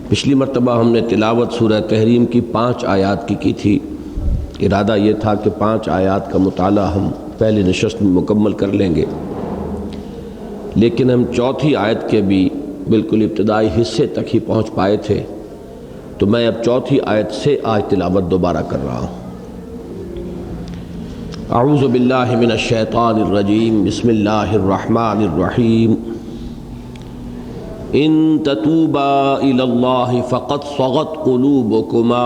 پچھلی مرتبہ ہم نے تلاوت سورہ تحریم کی 5 آیات کی تھی۔ ارادہ یہ تھا کہ 5 آیات کا مطالعہ ہم پہلی نشست میں مکمل کر لیں گے، لیکن ہم چوتھی آیت کے بھی بالکل ابتدائی حصے تک ہی پہنچ پائے تھے، تو میں اب چوتھی آیت سے آج تلاوت دوبارہ کر رہا ہوں۔ اعوذ باللہ من الشیطان الرجیم، بسم اللہ الرحمن الرحیم۔ ان تتوبا الی اللہ فقد صغت قلوبکما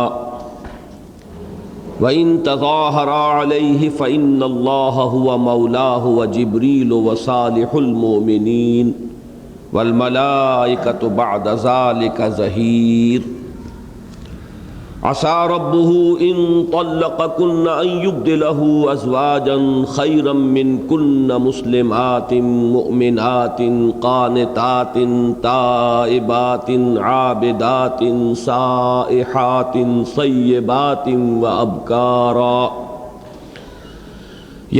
وَإِن تَظَاهَرَا عَلَيْهِ فَإِنَّ اللَّهَ هُوَ مَوْلَاهُ وَجِبْرِيلُ وَصَالِحُ الْمُؤْمِنِينَ وَالْمَلَائِكَةُ بَعْدَ ذَلِكَ ظَهِيرٌ عَسَى رَبُّهُ إِن طَلَّقَكُنَّ أَن يُبْدِلَهُ أَزْوَاجًا خَيْرًا مِّنكُنَّ مُسْلِمَاتٍ مُؤْمِنَاتٍ قَانِتَاتٍ تَائِبَاتٍ عَابِدَاتٍ سَائِحَاتٍ صَيِّبَاتٍ وَأَبْكَارًا۔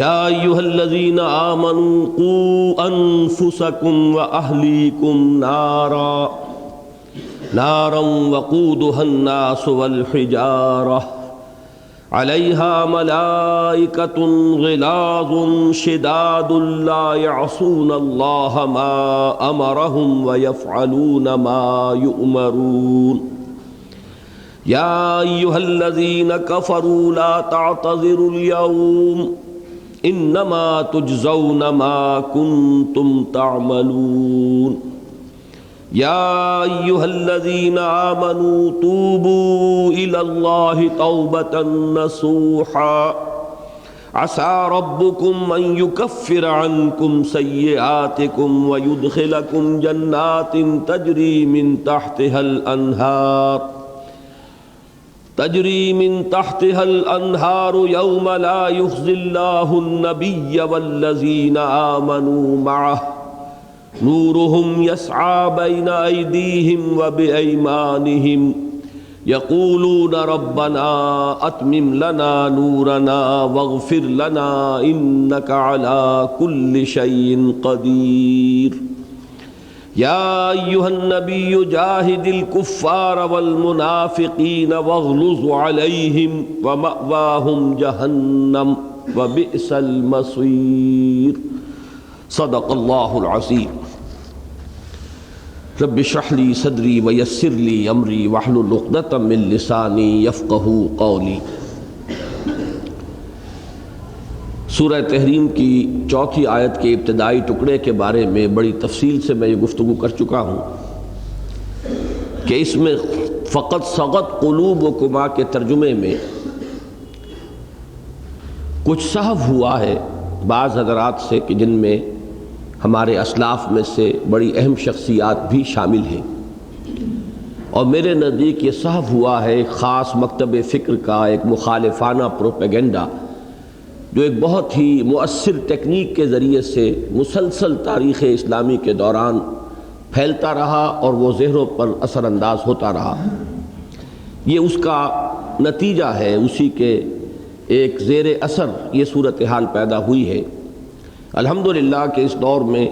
يَا أَيُّهَا الَّذِينَ آمَنُوا قُوا أَنفُسَكُمْ وَأَهْلِيكُمْ نارا وقودها الناس والحجارة عليها ملائكة غلاظ شداد لا يعصون الله ما أمرهم ويفعلون ما يؤمرون يا أيها الذين كفروا لا تعتذروا اليوم إنما تجزون ما كنتم تعملون يا أيها الذين آمنوا توبوا إلى الله توبة نصوحا عسى ربكم أن يكفر عنكم سيئاتكم ويدخلكم جنات تجري من تحتها الأنهار يوم لا يخزي الله النبي والذين آمنوا معه نورهم يسعى بين أيديهم وبأيمانهم يقولون ربنا أتمم لنا نورنا واغفر لنا إنك على كل شيء قدير يا أيها النبي جاهد الكفار والمنافقين واغلظ عليهم ومأواهم جهنم وبئس المصير صدق اللہ العظیم۔ رب اشرح لی صدری ویسر لی امری واحلل عقدۃ من لسانی یفقہوا قولی۔ سورہ تحریم کی چوتھی آیت کے ابتدائی ٹکڑے کے بارے میں بڑی تفصیل سے میں یہ گفتگو کر چکا ہوں کہ اس میں فقط صغت قلوبکما کے ترجمے میں کچھ سہو ہوا ہے بعض حضرات سے کہ جن میں ہمارے اسلاف میں سے بڑی اہم شخصیات بھی شامل ہیں، اور میرے نزدیک یہ سہو ہوا ہے ایک خاص مکتب فکر کا، ایک مخالفانہ پروپیگنڈا جو ایک بہت ہی مؤثر ٹیکنیک کے ذریعے سے مسلسل تاریخ اسلامی کے دوران پھیلتا رہا اور وہ ذہنوں پر اثر انداز ہوتا رہا۔ یہ اس کا نتیجہ ہے، اسی کے ایک زیر اثر یہ صورتحال پیدا ہوئی ہے۔ الحمدللہ کہ اس دور میں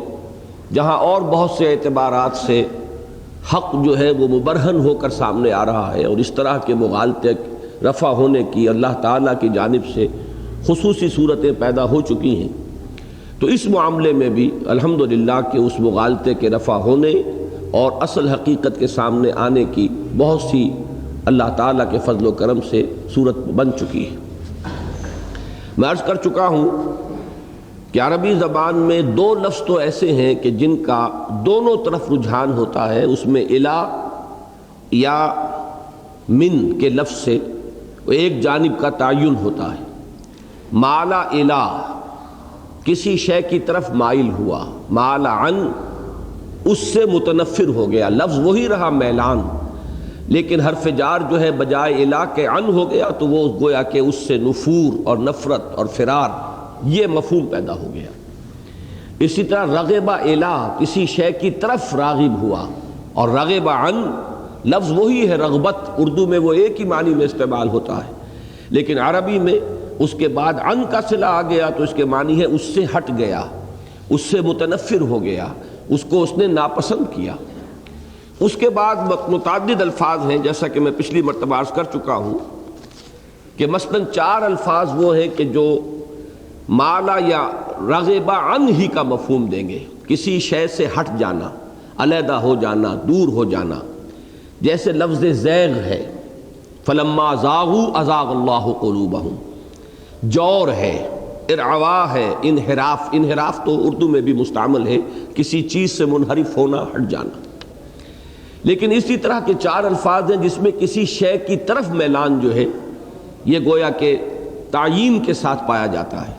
جہاں اور بہت سے اعتبارات سے حق جو ہے وہ مبرہن ہو کر سامنے آ رہا ہے، اور اس طرح کے مغالطے رفع ہونے کی اللہ تعالیٰ کی جانب سے خصوصی صورتیں پیدا ہو چکی ہیں، تو اس معاملے میں بھی الحمدللہ کہ اس مغالطے کے رفع ہونے اور اصل حقیقت کے سامنے آنے کی بہت سی اللہ تعالیٰ کے فضل و کرم سے صورت بن چکی ہے۔ میں عرض کر چکا ہوں کہ عربی زبان میں 2 لفظ تو ایسے ہیں کہ جن کا دونوں طرف رجحان ہوتا ہے، اس میں الا یا من کے لفظ سے ایک جانب کا تعین ہوتا ہے۔ مالا الا کسی شے کی طرف مائل ہوا، مالا عن اس سے متنفر ہو گیا، لفظ وہی رہا میلان، لیکن حرف جار جو ہے بجائے الا کے عن ہو گیا، تو وہ گویا کہ اس سے نفور اور نفرت اور فرار یہ مفہوم پیدا ہو گیا۔ اسی طرح رغب الا کسی شے کی طرف راغب ہوا، اور رغب عن لفظ وہی ہے رغبت، اردو میں وہ ایک ہی معنی میں استعمال ہوتا ہے، لیکن عربی میں اس کے بعد عن کا صلہ آ گیا تو اس کے معنی ہے اس سے ہٹ گیا، اس سے متنفر ہو گیا، اس کو اس نے ناپسند کیا۔ اس کے بعد متعدد الفاظ ہیں، جیسا کہ میں پچھلی مرتبہ عرض کر چکا ہوں کہ مثلاً 4 الفاظ وہ ہیں کہ جو مالا یا رغب عنہ ہی کا مفہوم دیں گے، کسی شے سے ہٹ جانا، علیحدہ ہو جانا، دور ہو جانا. جیسے لفظ زیغ ہے، فلما زاغوا ازاغ اللہ قلوبہم. جور ہے، ارعوا ہے، انحراف تو اردو میں بھی مستعمل ہے، کسی چیز سے منحرف ہونا، ہٹ جانا. لیکن اسی طرح کے 4 الفاظ ہیں جس میں کسی شے کی طرف میلان جو ہے یہ گویا کہ تعیین کے ساتھ پایا جاتا ہے.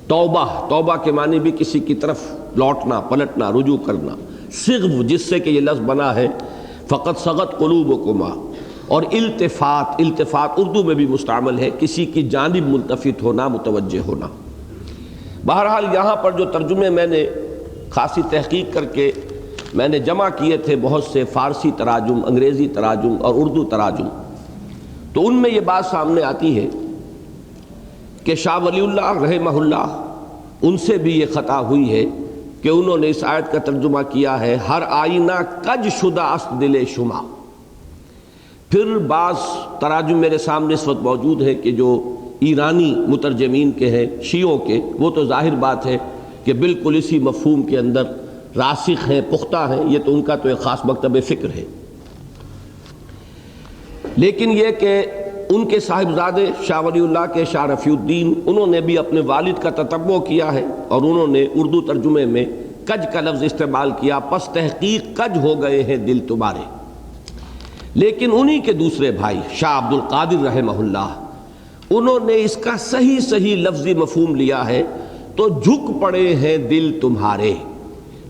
توبہ کے معنی بھی کسی کی طرف لوٹنا، پلٹنا، رجوع کرنا. صغو، جس سے کہ یہ لفظ بنا ہے فقط صغت قلوبکما. اور التفات اردو میں بھی مستعمل ہے، کسی کی جانب ملتفت ہونا، متوجہ ہونا. بہرحال یہاں پر جو ترجمے میں نے خاصی تحقیق کر کے میں نے جمع کیے تھے، بہت سے فارسی تراجم، انگریزی تراجم اور اردو تراجم، تو ان میں یہ بات سامنے آتی ہے کہ شاہ ولی اللہ رحمہ اللہ ان سے بھی یہ خطا ہوئی ہے کہ انہوں نے اس آیت کا ترجمہ کیا ہے ہر آئینہ کج شدہ است دل شما. پھر بعض تراجم میرے سامنے اس وقت موجود ہے کہ جو ایرانی مترجمین کے ہیں، شیعوں کے، وہ تو ظاہر بات ہے کہ بالکل اسی مفہوم کے اندر راسخ ہیں، پختہ ہیں. یہ تو ان کا تو ایک خاص مکتب فکر ہے. لیکن یہ کہ ان کے صاحبزادے شاہ ولی اللہ کے شاہ رفیع الدین، انہوں نے بھی اپنے والد کا تتبع کیا ہے اور انہوں نے اردو ترجمے میں کج کا لفظ استعمال کیا، پس تحقیق کج ہو گئے ہیں دل تمہارے. لیکن انہی کے دوسرے بھائی شاہ عبد القادر رحمہ اللہ، انہوں نے اس کا صحیح لفظی مفہوم لیا ہے تو جھک پڑے ہیں دل تمہارے.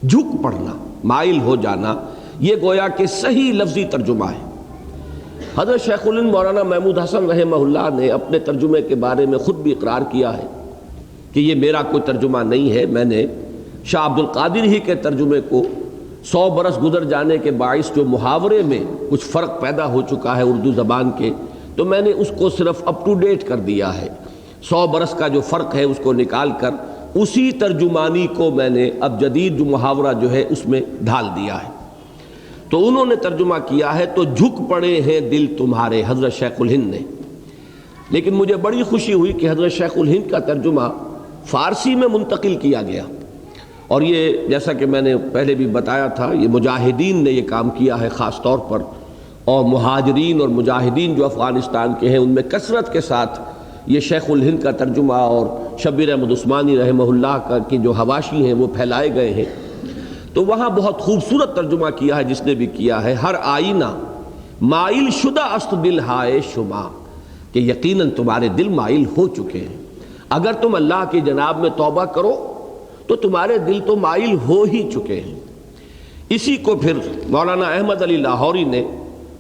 جھک پڑنا، مائل ہو جانا، یہ گویا کہ صحیح لفظی ترجمہ ہے. حضرت شیخ الہند مولانا محمود حسن رحمہ اللہ نے اپنے ترجمے کے بارے میں خود بھی اقرار کیا ہے کہ یہ میرا کوئی ترجمہ نہیں ہے، میں نے شاہ عبد القادر ہی کے ترجمے کو 100 برس گزر جانے کے باعث جو محاورے میں کچھ فرق پیدا ہو چکا ہے اردو زبان کے، تو میں نے اس کو صرف اپ ٹو ڈیٹ کر دیا ہے. 100 برس کا جو فرق ہے اس کو نکال کر اسی ترجمانی کو میں نے اب جدید جو محاورہ جو ہے اس میں ڈھال دیا ہے. تو انہوں نے ترجمہ کیا ہے تو جھک پڑے ہیں دل تمہارے، حضرت شیخ الہند نے. لیکن مجھے بڑی خوشی ہوئی کہ حضرت شیخ الہند کا ترجمہ فارسی میں منتقل کیا گیا، اور یہ جیسا کہ میں نے پہلے بھی بتایا تھا، یہ مجاہدین نے یہ کام کیا ہے خاص طور پر، اور مہاجرین اور مجاہدین جو افغانستان کے ہیں ان میں کثرت کے ساتھ یہ شیخ الہند کا ترجمہ اور شبیر احمد عثمانی رحمہ اللہ کا کی جو حواشی ہیں وہ پھیلائے گئے ہیں. تو وہاں بہت خوبصورت ترجمہ کیا ہے جس نے بھی کیا ہے، ہر آئینہ مائل شدہ است دل ہائے شما، کہ یقیناً تمہارے دل مائل ہو چکے ہیں. اگر تم اللہ کی جناب میں توبہ کرو تو تمہارے دل تو مائل ہو ہی چکے ہیں. اسی کو پھر مولانا احمد علی لاہوری نے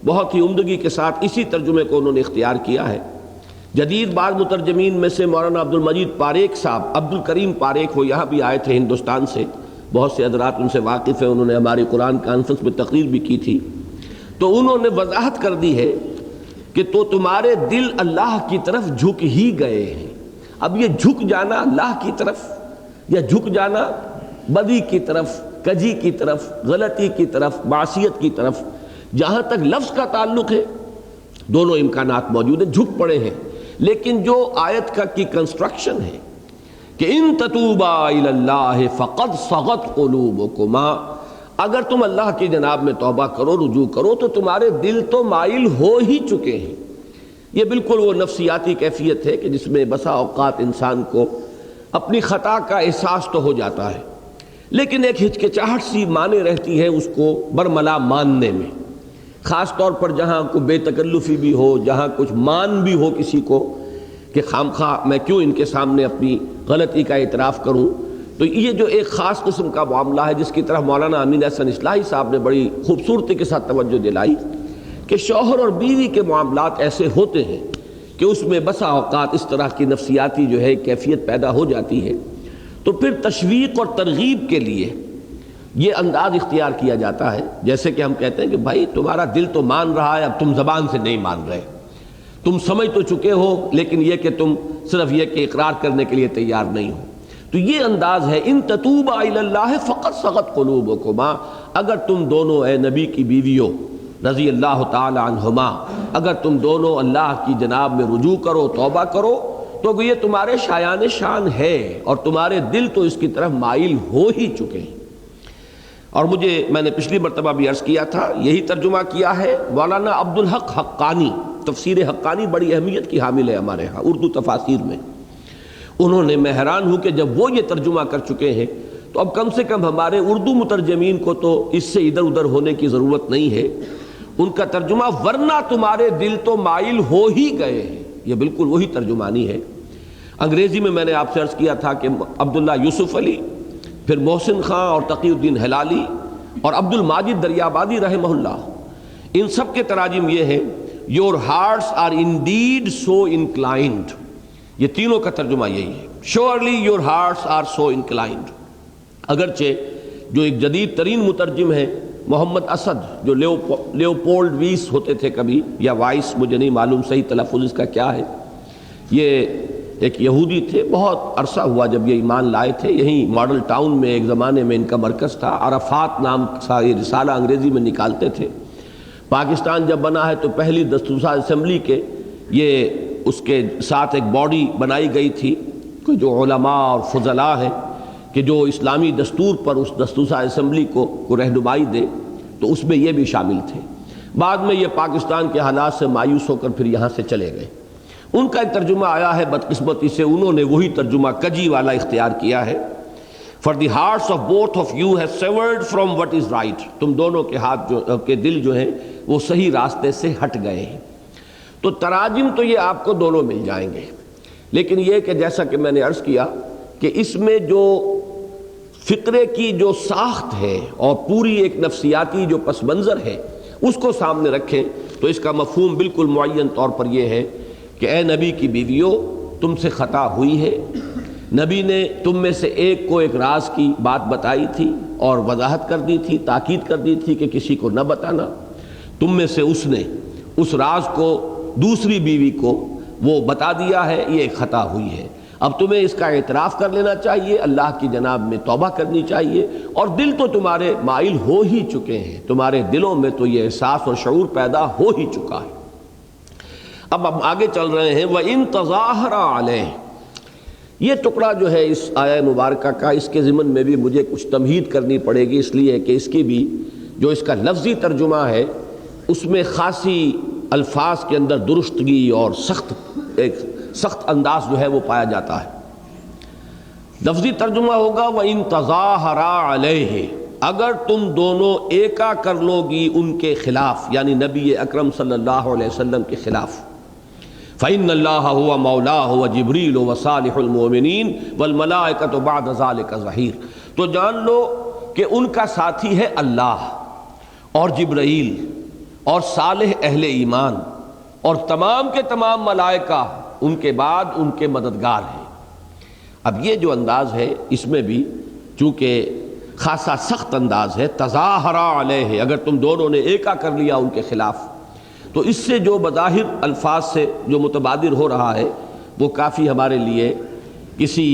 بہت ہی عمدگی کے ساتھ اسی ترجمے کو انہوں نے اختیار کیا ہے. جدید بعض مترجمین میں سے مولانا عبد المجید پاریک صاحب، عبد الکریم پاریک، وہ یہاں بھی آئے تھے ہندوستان سے، بہت سے حضرات ان سے واقف ہیں، انہوں نے ہماری قرآن کانفرنس میں تقریر بھی کی تھی. تو انہوں نے وضاحت کر دی ہے کہ تو تمہارے دل اللہ کی طرف جھک ہی گئے ہیں. اب یہ جھک جانا اللہ کی طرف یا جھک جانا بدی کی طرف، کجی کی طرف، غلطی کی طرف، معصیت کی طرف، جہاں تک لفظ کا تعلق ہے دونوں امکانات موجود ہیں، جھک پڑے ہیں. لیکن جو آیت کا کی کنسٹرکشن ہے کہ ان تتوبا الی اللہ فقد صغت قلوبکما، اگر تم اللہ کی جناب میں توبہ کرو، رجوع کرو، تو تمہارے دل تو مائل ہو ہی چکے ہیں. یہ بالکل وہ نفسیاتی کیفیت ہے کہ جس میں بسا اوقات انسان کو اپنی خطا کا احساس تو ہو جاتا ہے، لیکن ایک ہچکچاہٹ سی مانے رہتی ہے اس کو برملا ماننے میں، خاص طور پر جہاں کوئی بے تکلفی بھی ہو، جہاں کچھ مان بھی ہو کسی کو کہ خامخواہ میں کیوں ان کے سامنے اپنی غلطی کا اعتراف کروں. تو یہ جو ایک خاص قسم کا معاملہ ہے جس کی طرف مولانا امین احسن اصلاحی صاحب نے بڑی خوبصورتی کے ساتھ توجہ دلائی کہ شوہر اور بیوی کے معاملات ایسے ہوتے ہیں کہ اس میں بسا اوقات اس طرح کی نفسیاتی جو ہے کیفیت پیدا ہو جاتی ہے. تو پھر تشویق اور ترغیب کے لیے یہ انداز اختیار کیا جاتا ہے، جیسے کہ ہم کہتے ہیں کہ بھائی تمہارا دل تو مان رہا ہے، اب تم زبان سے نہیں مان رہے، تم سمجھ تو چکے ہو، لیکن یہ کہ تم صرف یہ کہ اقرار کرنے کے لیے تیار نہیں ہو. تو یہ انداز ہے ان تتوبا الی اللہ فقط صغت قلوبکما، اگر تم دونوں اے نبی کی بیویوں رضی اللہ تعالی عنہما، اگر تم دونوں اللہ کی جناب میں رجوع کرو، توبہ کرو، تو یہ تمہارے شایان شان ہے اور تمہارے دل تو اس کی طرف مائل ہو ہی چکے ہیں۔ اور میں نے پچھلی مرتبہ بھی عرض کیا تھا، یہی ترجمہ کیا ہے مولانا عبدالحق حقانی، تفسیر حقانی بڑی اہمیت کی حامل ہے ہمارے ہاں اردو تفاسیر میں۔ انہوں نے، میں حیران ہوں کہ جب وہ یہ ترجمہ کر چکے ہیں تو اب کم سے کم ہمارے اردو مترجمین کو تو اس سے ادھر ادھر ہونے کی ضرورت نہیں ہے۔ ان کا ترجمہ ورنہ تمہارے دل تو مائل ہو ہی گئے ہیں، یہ بالکل وہی ترجمانی ہے۔ انگریزی میں میں نے آپ سے عرض کیا تھا کہ عبداللہ یوسف علی، پھر محسن خان اور تقی الدین ہلالی اور عبد الماجد دریابادی رحمہ اللہ، ان سب کے تراجم یہ ہیں your hearts are indeed so inclined, یہ تینوں کا ترجمہ یہی ہے، surely your hearts are so inclined. اگرچہ جو ایک جدید ترین مترجم ہے محمد اسد، جو لیوپولڈ ویس ہوتے تھے کبھی، یا وائس، مجھے نہیں معلوم صحیح تلفظ اس کا کیا ہے، یہ ایک یہودی تھے، بہت عرصہ ہوا جب یہ ایمان لائے تھے، یہیں ماڈل ٹاؤن میں ایک زمانے میں ان کا مرکز تھا، عرفات نام کا یہ رسالہ انگریزی میں نکالتے تھے۔ پاکستان جب بنا ہے تو پہلی دستور اسمبلی کے یہ اس کے ساتھ ایک باڈی بنائی گئی تھی کہ جو علماء اور فضلاء ہیں کہ جو اسلامی دستور پر اس دستور اسمبلی کو رہنمائی دے، تو اس میں یہ بھی شامل تھے۔ بعد میں یہ پاکستان کے حالات سے مایوس ہو کر پھر یہاں سے چلے گئے۔ ان کا ایک ترجمہ آیا ہے، بدقسمتی سے انہوں نے وہی ترجمہ کجی والا اختیار کیا ہے، For the hearts of both of you have severed from what is right، تم دونوں کے ہاتھ کے دل جو ہیں وہ صحیح راستے سے ہٹ گئے ہیں۔ تو تراجم تو یہ آپ کو دونوں مل جائیں گے، لیکن یہ کہ جیسا کہ میں نے عرض کیا کہ اس میں جو فقرے کی جو ساخت ہے اور پوری ایک نفسیاتی جو پس منظر ہے اس کو سامنے رکھیں تو اس کا مفہوم بالکل معین طور پر یہ ہے کہ اے نبی کی بیویوں، تم سے خطا ہوئی ہے۔ نبی نے تم میں سے ایک کو ایک راز کی بات بتائی تھی اور وضاحت کر دی تھی، تاکید کر دی تھی کہ کسی کو نہ بتانا۔ تم میں سے اس نے اس راز کو دوسری بیوی کو وہ بتا دیا ہے، یہ ایک خطا ہوئی ہے۔ اب تمہیں اس کا اعتراف کر لینا چاہیے، اللہ کی جناب میں توبہ کرنی چاہیے، اور دل تو تمہارے مائل ہو ہی چکے ہیں، تمہارے دلوں میں تو یہ احساس اور شعور پیدا ہو ہی چکا ہے۔ اب ہم آگے چل رہے ہیں، وَإِن تَظَاهَرَ عَلَيْهِ، یہ ٹکڑا جو ہے اس آیہ مبارکہ کا، اس کے ضمن میں بھی مجھے کچھ تمہید کرنی پڑے گی، اس لیے کہ اس کی بھی جو اس کا لفظی ترجمہ ہے اس میں خاصی الفاظ کے اندر درستگی اور ایک سخت انداز جو ہے وہ پایا جاتا ہے۔ لفظی ترجمہ ہوگا وَإِن تَظَاهَرَ عَلَيْهِ، اگر تم دونوں ایکا کر لو گی ان کے خلاف، یعنی نبی اکرم صلی اللہ علیہ وسلم کے خلاف، فَإِنَّ اللَّهَ هُوَ مَوْلَاهُ وَجِبْرِيلُ وَصَالِحُ الْمُؤْمِنِينَ وَالْمَلَائِكَةُ بَعْدَ ذَلِكَ ظَهِيرٌ، تو جان لو کہ ان کا ساتھی ہے اللہ اور جبرائیل اور صالح اہل ایمان اور تمام کے تمام ملائکہ ان کے بعد ان کے مددگار ہیں۔ اب یہ جو انداز ہے اس میں بھی چونکہ خاصا سخت انداز ہے، تظاہر علیہ، اگر تم دونوں نے ایکا کر لیا ان کے خلاف، تو اس سے جو بظاہر الفاظ سے جو متبادر ہو رہا ہے وہ کافی ہمارے لیے کسی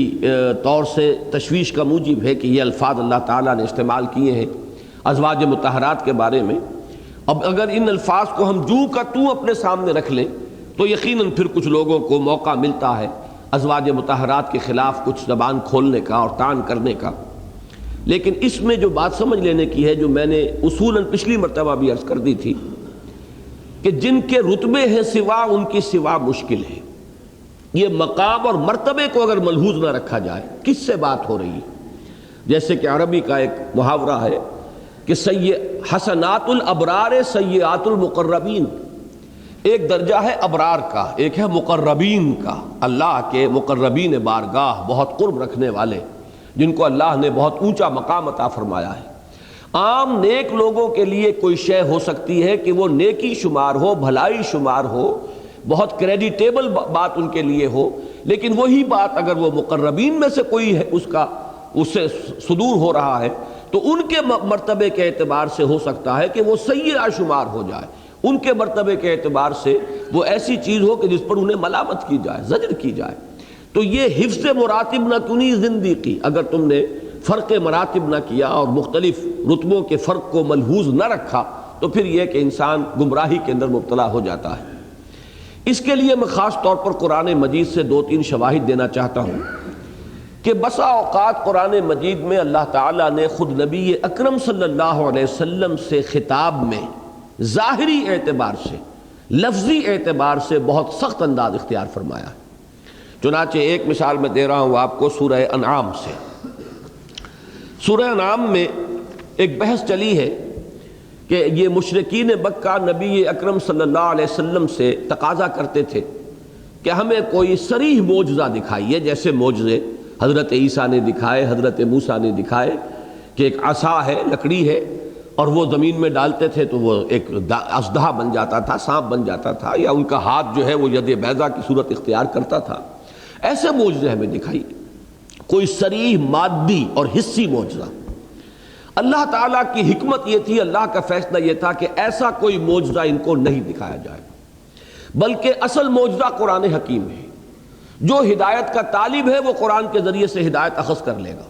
طور سے تشویش کا موجب ہے کہ یہ الفاظ اللہ تعالیٰ نے استعمال کیے ہیں ازواج مطہرات کے بارے میں۔ اب اگر ان الفاظ کو ہم جو کا تو اپنے سامنے رکھ لیں تو یقیناً پھر کچھ لوگوں کو موقع ملتا ہے ازواج مطہرات کے خلاف کچھ زبان کھولنے کا اور طعن کرنے کا، لیکن اس میں جو بات سمجھ لینے کی ہے، جو میں نے اصولاً پچھلی مرتبہ بھی عرض کر دی تھی کہ جن کے رتبے ہیں سوا ان کی سوا مشکل ہے۔ یہ مقام اور مرتبے کو اگر ملحوظ نہ رکھا جائے کس سے بات ہو رہی ہے، جیسے کہ عربی کا ایک محاورہ ہے کہ حسنات الابرار سیئات المقربین، ایک درجہ ہے ابرار کا، ایک ہے مقربین کا، اللہ کے مقربین بارگاہ، بہت قرب رکھنے والے جن کو اللہ نے بہت اونچا مقام عطا فرمایا ہے۔ عام نیک لوگوں کے لیے کوئی شے ہو سکتی ہے کہ وہ نیکی شمار ہو، بھلائی شمار ہو، بہت کریڈیٹیبل بات ان کے لیے ہو، لیکن وہی بات اگر وہ مقربین میں سے کوئی ہے اس سے صدور ہو رہا ہے تو ان کے مرتبے کے اعتبار سے ہو سکتا ہے کہ وہ سیئہ شمار ہو جائے، ان کے مرتبے کے اعتبار سے وہ ایسی چیز ہو کہ جس پر انہیں ملامت کی جائے، زجر کی جائے۔ تو یہ حفظ مراتب نہ کنی زندگی، اگر تم نے فرق مراتب نہ کیا اور مختلف رتبوں کے فرق کو ملحوظ نہ رکھا تو پھر یہ کہ انسان گمراہی کے اندر مبتلا ہو جاتا ہے۔ اس کے لیے میں خاص طور پر قرآن مجید سے 2-3 شواہد دینا چاہتا ہوں کہ بسا اوقات قرآن مجید میں اللہ تعالیٰ نے خود نبی اکرم صلی اللہ علیہ وسلم سے خطاب میں ظاہری اعتبار سے، لفظی اعتبار سے بہت سخت انداز اختیار فرمایا ہے۔ چنانچہ ایک مثال میں دے رہا ہوں آپ کو سورہ انعام سے۔ سورہ انعام میں ایک بحث چلی ہے کہ یہ مشرکین مکہ نبی اکرم صلی اللہ علیہ وسلم سے تقاضا کرتے تھے کہ ہمیں کوئی صریح معجزہ دکھائیے، جیسے معجزے حضرت عیسیٰ نے دکھائے، حضرت موسیٰ نے دکھائے کہ ایک عصا ہے، لکڑی ہے، اور وہ زمین میں ڈالتے تھے تو وہ ایک اژدہا بن جاتا تھا، سانپ بن جاتا تھا، یا ان کا ہاتھ جو ہے وہ ید بیضا کی صورت اختیار کرتا تھا۔ ایسے معجزے ہمیں دکھائیے، کوئی صریح مادی اور حسی معجزہ۔ اللہ تعالیٰ کی حکمت یہ تھی، اللہ کا فیصلہ یہ تھا کہ ایسا کوئی معجزہ ان کو نہیں دکھایا جائے، بلکہ اصل معجزہ قرآن حکیم ہے۔ جو ہدایت کا طالب ہے وہ قرآن کے ذریعے سے ہدایت اخذ کر لے گا،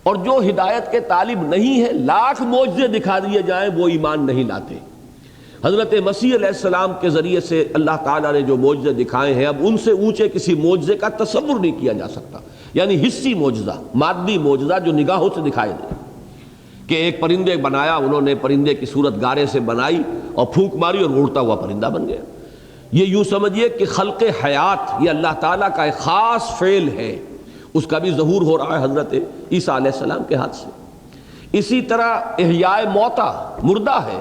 اور جو ہدایت کے طالب نہیں ہے، لاکھ معجزے دکھا دیے جائیں وہ ایمان نہیں لاتے۔ حضرت مسیح علیہ السلام کے ذریعے سے اللہ تعالیٰ نے جو معجزے دکھائے ہیں، اب ان سے اونچے کسی معجزے کا تصور نہیں کیا جا سکتا، یعنی حسی معجزہ، مادی معجزہ جو نگاہوں سے دکھائے دے کہ ایک پرندے بنایا انہوں نے، پرندے کی صورت گارے سے بنائی اور پھونک ماری اور اڑتا ہوا پرندہ بن گیا۔ یہ یوں سمجھیے کہ خلق حیات یہ اللہ تعالیٰ کا ایک خاص فعل ہے، اس کا بھی ظہور ہو رہا ہے حضرت عیسیٰ علیہ السلام کے ہاتھ سے۔ اسی طرح احیاء موتا، مردہ ہے،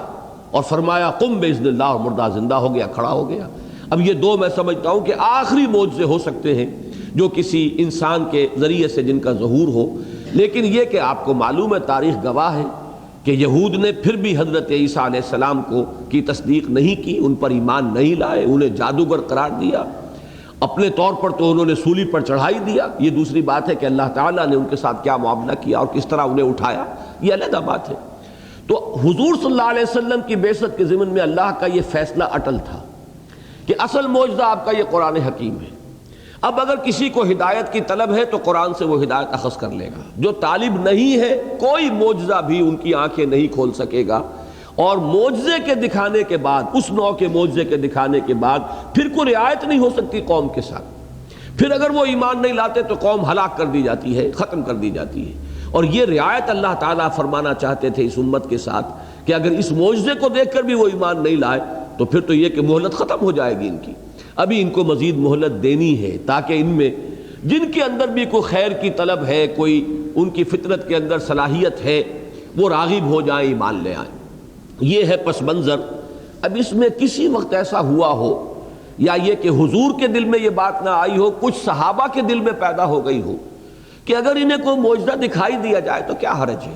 اور فرمایا قم باذن اللہ، اور مردہ زندہ ہو گیا، کھڑا ہو گیا۔ اب یہ دو میں سمجھتا ہوں کہ آخری معجزے ہو سکتے ہیں جو کسی انسان کے ذریعے سے جن کا ظہور ہو۔ لیکن یہ کہ آپ کو معلوم ہے، تاریخ گواہ ہے کہ یہود نے پھر بھی حضرت عیسیٰ علیہ السلام کی تصدیق نہیں کی، ان پر ایمان نہیں لائے، انہیں جادوگر قرار دیا، اپنے طور پر تو انہوں نے سولی پر چڑھائی دیا۔ یہ دوسری بات ہے کہ اللہ تعالیٰ نے ان کے ساتھ کیا معاملہ کیا اور کس طرح انہیں اٹھایا، یہ علیحدہ بات ہے۔ تو حضور صلی اللہ علیہ وسلم کی بعثت کے ضمن میں اللہ کا یہ فیصلہ اٹل تھا کہ اصل معجزہ آپ کا یہ قرآن حکیم ہے۔ اب اگر کسی کو ہدایت کی طلب ہے تو قرآن سے وہ ہدایت اخذ کر لے گا، جو طالب نہیں ہے کوئی معجزہ بھی ان کی آنکھیں نہیں کھول سکے گا، اور معجزے کے دکھانے کے بعد، اس نوع کے معجزے کے دکھانے کے بعد پھر کوئی رعایت نہیں ہو سکتی قوم کے ساتھ۔ پھر اگر وہ ایمان نہیں لاتے تو قوم ہلاک کر دی جاتی ہے، ختم کر دی جاتی ہے۔ اور یہ رعایت اللہ تعالیٰ فرمانا چاہتے تھے اس امت کے ساتھ کہ اگر اس معجزے کو دیکھ کر بھی وہ ایمان نہیں لائے تو پھر تو یہ کہ مہلت ختم ہو جائے گی ان کی۔ ابھی ان کو مزید مہلت دینی ہے تاکہ ان میں جن کے اندر بھی کوئی خیر کی طلب ہے، کوئی ان کی فطرت کے اندر صلاحیت ہے، وہ راغب ہو جائیں، ایمان لے آئیں۔ یہ ہے پس منظر۔ اب اس میں کسی وقت ایسا ہوا ہو یا یہ کہ حضور کے دل میں یہ بات نہ آئی ہو، کچھ صحابہ کے دل میں پیدا ہو گئی ہو کہ اگر انہیں کوئی معجزہ دکھائی دیا جائے تو کیا حرج ہے،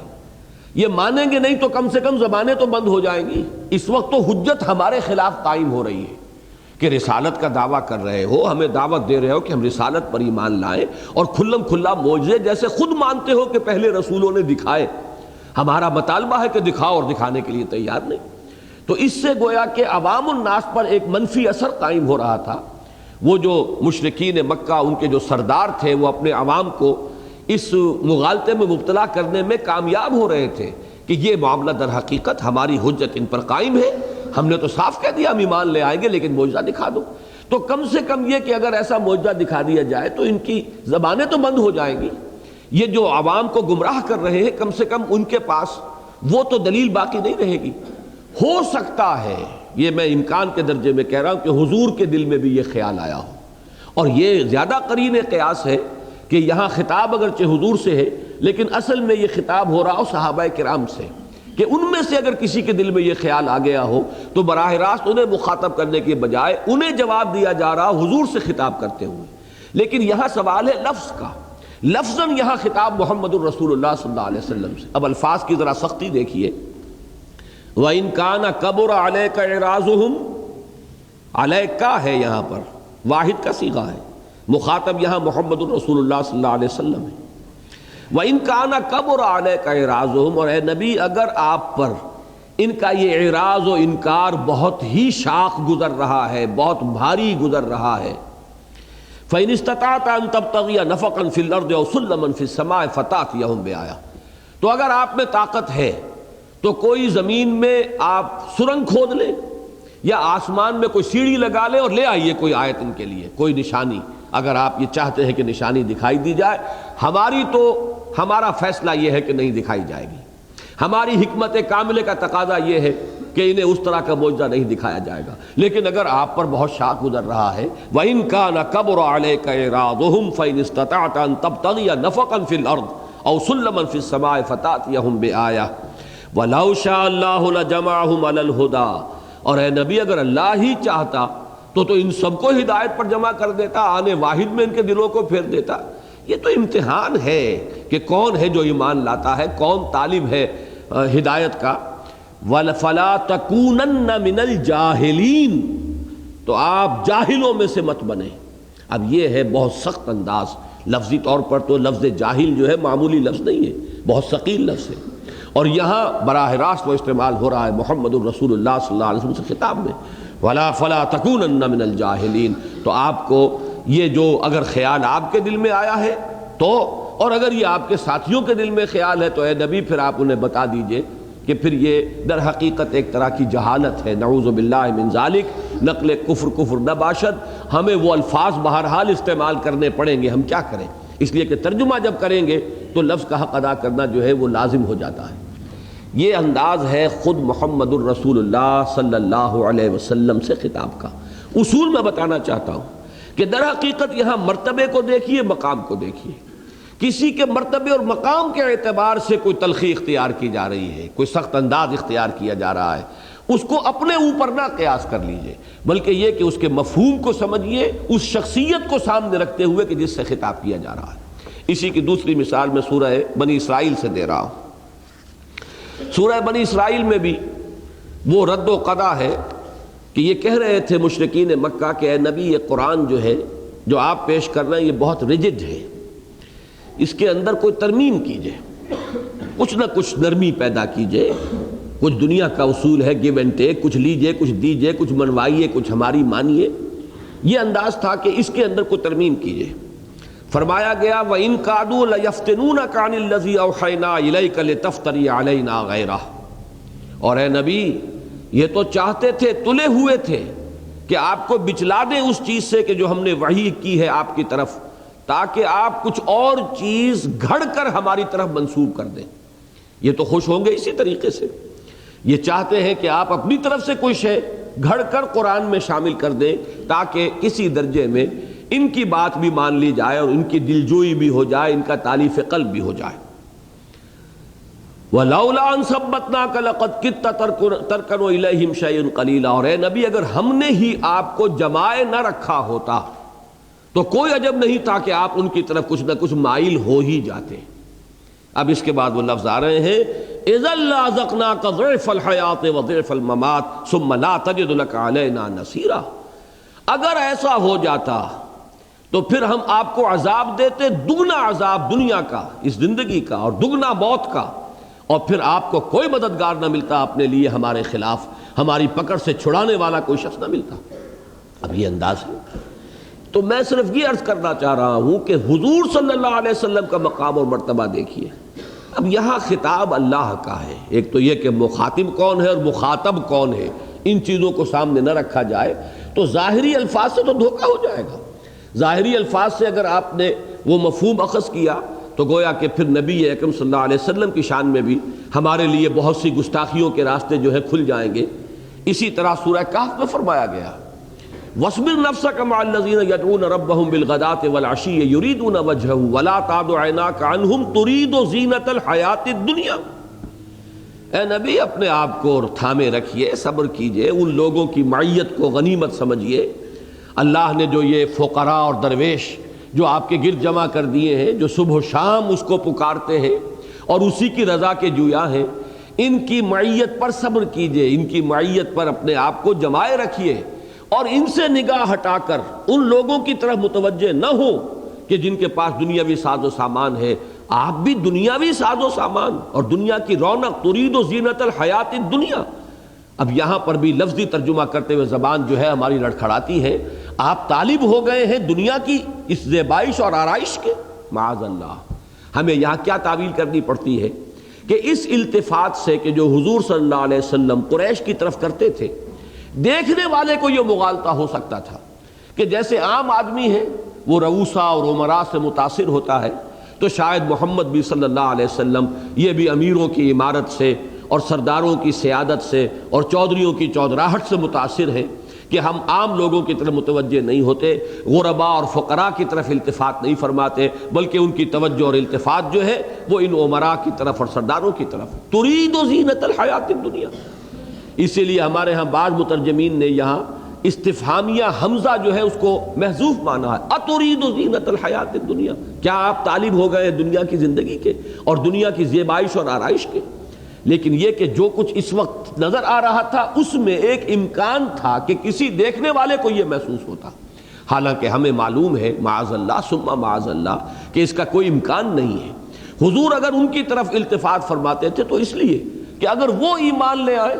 یہ مانیں گے نہیں تو کم سے کم زبانیں تو بند ہو جائیں گی۔ اس وقت تو حجت ہمارے خلاف قائم ہو رہی ہے کہ رسالت کا دعویٰ کر رہے ہو، ہمیں دعوت دے رہے ہو کہ ہم رسالت پر ایمان لائیں، اور کھلم کھلا معجزے جیسے خود مانتے ہو کہ پہلے رسولوں نے دکھائے، ہمارا مطالبہ ہے کہ دکھاؤ، اور دکھانے کے لیے تیار نہیں۔ تو اس سے گویا کہ عوام الناس پر ایک منفی اثر قائم ہو رہا تھا۔ وہ جو مشرکین مکہ، ان کے جو سردار تھے، وہ اپنے عوام کو اس مغالطے میں مبتلا کرنے میں کامیاب ہو رہے تھے کہ یہ معاملہ در حقیقت ہماری حجت ان پر قائم ہے، ہم نے تو صاف کہہ دیا ہم ایمان لے آئیں گے، لیکن معجزہ دکھا دو۔ تو کم سے کم یہ کہ اگر ایسا معجزہ دکھا دیا جائے تو ان کی زبانیں تو بند ہو جائیں گی۔ یہ جو عوام کو گمراہ کر رہے ہیں، کم سے کم ان کے پاس وہ تو دلیل باقی نہیں رہے گی۔ ہو سکتا ہے، یہ میں امکان کے درجے میں کہہ رہا ہوں، کہ حضور کے دل میں بھی یہ خیال آیا ہو، اور یہ زیادہ قرین قیاس ہے کہ یہاں خطاب اگرچہ حضور سے ہے لیکن اصل میں یہ خطاب ہو رہا ہو صحابہ کرام سے، کہ ان میں سے اگر کسی کے دل میں یہ خیال آ گیا ہو تو براہ راست انہیں مخاطب کرنے کے بجائے انہیں جواب دیا جا رہا حضور سے خطاب کرتے ہوئے۔ لیکن یہاں سوال ہے لفظ کا، لفظاً یہاں خطاب محمد الرسول اللہ صلی اللہ علیہ وسلم سے۔ اب الفاظ کی ذرا سختی دیکھیے، وَإِن كَانَ كَبُرَ عَلَيْكَ إِعْرَاضُهُمْ، علیکا ہے یہاں پر، واحد کا صیغہ ہے، مخاطب یہاں محمد الرسول اللہ صلی اللہ علیہ وسلم ہے۔ وَإِن كَانَ كَبُرَ عَلَيْكَ إِعْرَاضُهُمْ، اور اے نبی اگر آپ پر ان کا یہ اعراض و انکار بہت ہی شاق گزر رہا ہے، بہت بھاری گزر رہا ہے، فَإِنِ اسْتَطَعْتَ أَن تَبْتَغِيَ نَفَقًا فِي الْأَرْضِ أَوْ سُلَّمًا فِي السَّمَاءِ فَتَأْتِيَهُم بِآیَةٍ، تو اگر آپ میں طاقت ہے تو کوئی زمین میں آپ سرنگ کھود لیں یا آسمان میں کوئی سیڑھی لگا لیں اور لے آئیے کوئی آیت ان کے لیے، کوئی نشانی، اگر آپ یہ چاہتے ہیں کہ نشانی دکھائی دی جائے۔ ہمارا فیصلہ یہ ہے کہ نہیں دکھائی جائے گی، ہماری حکمت کاملہ کا تقاضا یہ ہے کہ انہیں اس طرح کا معجزہ نہیں دکھایا جائے گا۔ لیکن اگر آپ پر بہت شاق گزر رہا ہے، وَإِن كَانَ كَبُرَ عَلَيْكَ إِعْرَاضُهُمْ فَإِنِ اسْتَطَعْتَ أَن تَبْتَغِيَ نَفَقًا فِي الْأَرْضِ أَوْ سُلَّمًا فِي السَّمَاءِ فَتَأْتِيَهُم بِآیَةٍ وَلَوْ شَاءَ اللَّهُ لَجَمَعَهُمْ عَلَى الْهُدَىٰ، اور اے نبی اگر اللہ ہی چاہتا تو ان سب کو ہدایت پر جمع کر دیتا، آنے واحد میں ان کے دلوں کو پھیر دیتا۔ یہ تو امتحان ہے کہ کون ہے جو ایمان لاتا ہے، کون طالب ہے ہدایت کا۔ فَلَا تَكُونَنَّ مِنَ الْجَاهِلِينَ، تو آپ جاہلوں میں سے مت بنیں۔ اب یہ ہے بہت سخت انداز، لفظی طور پر تو لفظ جاہل جو ہے معمولی لفظ نہیں ہے، بہت ثقیل لفظ ہے، اور یہاں براہ راست وہ استعمال ہو رہا ہے محمد الرسول اللہ صلی اللہ علیہ وسلم سے خطاب میں، فَلَا تَكُونَنَّ مِنَ الْجَاهِلِينَ۔ تو آپ کو یہ جو اگر خیال آپ کے دل میں آیا ہے تو، اور اگر یہ آپ کے ساتھیوں کے دل میں خیال ہے تو اے نبی پھر آپ انہیں بتا دیجئے کہ پھر یہ در حقیقت ایک طرح کی جہالت ہے، نعوذ باللہ من ذالک، نقل کفر نہ باشد۔ ہمیں وہ الفاظ بہرحال استعمال کرنے پڑیں گے، ہم کیا کریں، اس لیے کہ ترجمہ جب کریں گے تو لفظ کا حق ادا کرنا جو ہے وہ لازم ہو جاتا ہے۔ یہ انداز ہے خود محمد الرسول اللہ صلی اللہ علیہ وسلم سے خطاب کا۔ اصول میں بتانا چاہتا ہوں کہ در حقیقت یہاں مرتبے کو دیکھیے، مقام کو دیکھیے۔ کسی کے مرتبے اور مقام کے اعتبار سے کوئی تلخی اختیار کی جا رہی ہے، کوئی سخت انداز اختیار کیا جا رہا ہے، اس کو اپنے اوپر نہ قیاس کر لیجئے، بلکہ یہ کہ اس کے مفہوم کو سمجھیے، اس شخصیت کو سامنے رکھتے ہوئے کہ جس سے خطاب کیا جا رہا ہے۔ اسی کی دوسری مثال میں سورہ بنی اسرائیل سے دے رہا ہوں۔ سورہ بنی اسرائیل میں بھی وہ رد و قضا ہے کہ یہ کہہ رہے تھے مشرکین مکہ کہ اے نبی یہ قرآن جو ہے جو آپ پیش کر رہے ہیں یہ بہت ریجڈ ہے، اس کے اندر کوئی ترمیم کیجئے، کچھ نہ کچھ نرمی پیدا کیجئے، کچھ دنیا کا اصول ہے گیو اینڈ ٹیک، کچھ لیجئے کچھ دیجئے، کچھ منوائیے کچھ ہماری مانیے۔ یہ انداز تھا کہ اس کے اندر کوئی ترمیم کیجئے۔ فرمایا گیا وَإِن كَادُوا لَيَفْتِنُونَكَ عَنِ الَّذِي أَوْحَيْنَا إِلَيْكَ لِتَفْتَرِيَ عَلَيْنَا غَيْرَهُ، اور اے نبی یہ تو چاہتے تھے، تلے ہوئے تھے کہ آپ کو بچلا دیں اس چیز سے کہ جو ہم نے وحی کی ہے آپ کی طرف، تاکہ آپ کچھ اور چیز گھڑ کر ہماری طرف منسوب کر دیں۔ یہ تو خوش ہوں گے اسی طریقے سے، یہ چاہتے ہیں کہ آپ اپنی طرف سے کوئی شے گھڑ کر قرآن میں شامل کر دیں تاکہ کسی درجے میں ان کی بات بھی مان لی جائے اور ان کی دلجوئی بھی ہو جائے، ان کا تالیف قلب بھی ہو جائے۔ وَلَوْلَا أَن ثَبَّتْنَاكَ لَقَدْ كِدتَّ تَرْكَنُ إِلَيْهِمْ شَيْئًا قَلِيلًا، اور اے نبی اگر ہم نے ہی آپ کو جمائے نہ رکھا ہوتا تو کوئی عجب نہیں تھا کہ آپ ان کی طرف کچھ نہ کچھ مائل ہو ہی جاتے۔ اب اس کے بعد وہ لفظ آ رہے ہیں اِذًا لَأَذَقْنَاكَ ضِعْفَ الْحَيَاةِ وَضِعْفَ الْمَمَاتِ ثُمَّ لَا تَجِدُ لَكَ عَلَيْنَا نَصِيرًا، اگر ایسا ہو جاتا تو پھر ہم آپ کو عذاب دیتے، دگنا عذاب دنیا کا، اس زندگی کا، اور دگنا موت کا، اور پھر آپ کو کوئی مددگار نہ ملتا اپنے لیے ہمارے خلاف، ہماری پکڑ سے چھڑانے والا کوئی شخص نہ ملتا۔ اب یہ انداز ہے۔ تو میں صرف یہ عرض کرنا چاہ رہا ہوں کہ حضور صلی اللہ علیہ وسلم کا مقام اور مرتبہ دیکھیے۔ اب یہاں خطاب اللہ کا ہے، ایک تو یہ کہ مخاطب کون ہے اور مخاطب کون ہے، ان چیزوں کو سامنے نہ رکھا جائے تو ظاہری الفاظ سے تو دھوکہ ہو جائے گا۔ ظاہری الفاظ سے اگر آپ نے وہ مفہوم اخذ کیا تو گویا کہ پھر نبی اکرم صلی اللہ علیہ وسلم کی شان میں بھی ہمارے لیے بہت سی گستاخیوں کے راستے جو ہے کھل جائیں گے۔ اسی طرح سورہ کہف میں فرمایا گیا وَاصْبِرْ نَفْسَكَ مَعَ الَّذِينَ يَدْعُونَ رَبَّهُمْ بِالْغَدَاةِ وَالْعَشِيِّ يُرِيدُونَ وَجْهَهُ وَلَا تَعْدُ عَيْنَاكَ عَنْهُمْ تُرِيدُ زِينَةَ الْحَيَاةِ الدُّنْيَا۔ اے نبی اپنے آپ کو تھامے رکھیے، صبر کیجئے، ان لوگوں کی معیت کو غنیمت سمجھیے۔ اللہ نے جو یہ فقراء اور درویش جو آپ کے گرد جمع کر دیے ہیں، جو صبح و شام اس کو پکارتے ہیں اور اسی کی رضا کے جویا ہیں، ان کی معیت پر صبر کیجئے، ان کی معیت پر اپنے آپ کو جمائے رکھیے، اور ان سے نگاہ ہٹا کر ان لوگوں کی طرف متوجہ نہ ہو کہ جن کے پاس دنیاوی ساز و سامان ہے۔ آپ بھی دنیاوی ساز و سامان اور دنیا کی رونق، ترید و زینت الحیات الدنیا۔ اب یہاں پر بھی لفظی ترجمہ کرتے ہوئے زبان جو ہے ہماری لڑکھڑاتی ہے۔ آپ طالب ہو گئے ہیں دنیا کی اس زیبائش اور آرائش کے، معاذ اللہ۔ ہمیں یہاں کیا تعویل کرنی پڑتی ہے کہ اس التفات سے کہ جو حضور صلی اللہ علیہ وسلم قریش کی طرف کرتے تھے، دیکھنے والے کو یہ مغالطہ ہو سکتا تھا کہ جیسے عام آدمی ہے وہ رؤوسا اور امراء سے متاثر ہوتا ہے، تو شاید محمد بھی صلی اللہ علیہ وسلم یہ بھی امیروں کی عمارت سے اور سرداروں کی سیادت سے اور چودھریوں کی چودراہٹ سے متاثر ہیں کہ ہم عام لوگوں کی طرف متوجہ نہیں ہوتے، غرباء اور فقراء کی طرف التفات نہیں فرماتے، بلکہ ان کی توجہ اور التفات جو ہے وہ ان امراء کی طرف اور سرداروں کی طرف۔ ترید زینت الحیات الدنیا، اسی لیے ہمارے ہاں بعض مترجمین نے یہاں استفہامیہ حمزہ جو ہے اس کو محذوف مانا ہے، اترید زینت الحیات الدنیا، کیا آپ طالب ہو گئے دنیا کی زندگی کے اور دنیا کی زیبائش اور آرائش کے؟ لیکن یہ کہ جو کچھ اس وقت نظر آ رہا تھا اس میں ایک امکان تھا کہ کسی دیکھنے والے کو یہ محسوس ہوتا، حالانکہ ہمیں معلوم ہے معاذ اللہ ثم معاذ اللہ کہ اس کا کوئی امکان نہیں ہے۔ حضور اگر ان کی طرف التفات فرماتے تھے تو اس لیے کہ اگر وہ ایمان لے آئے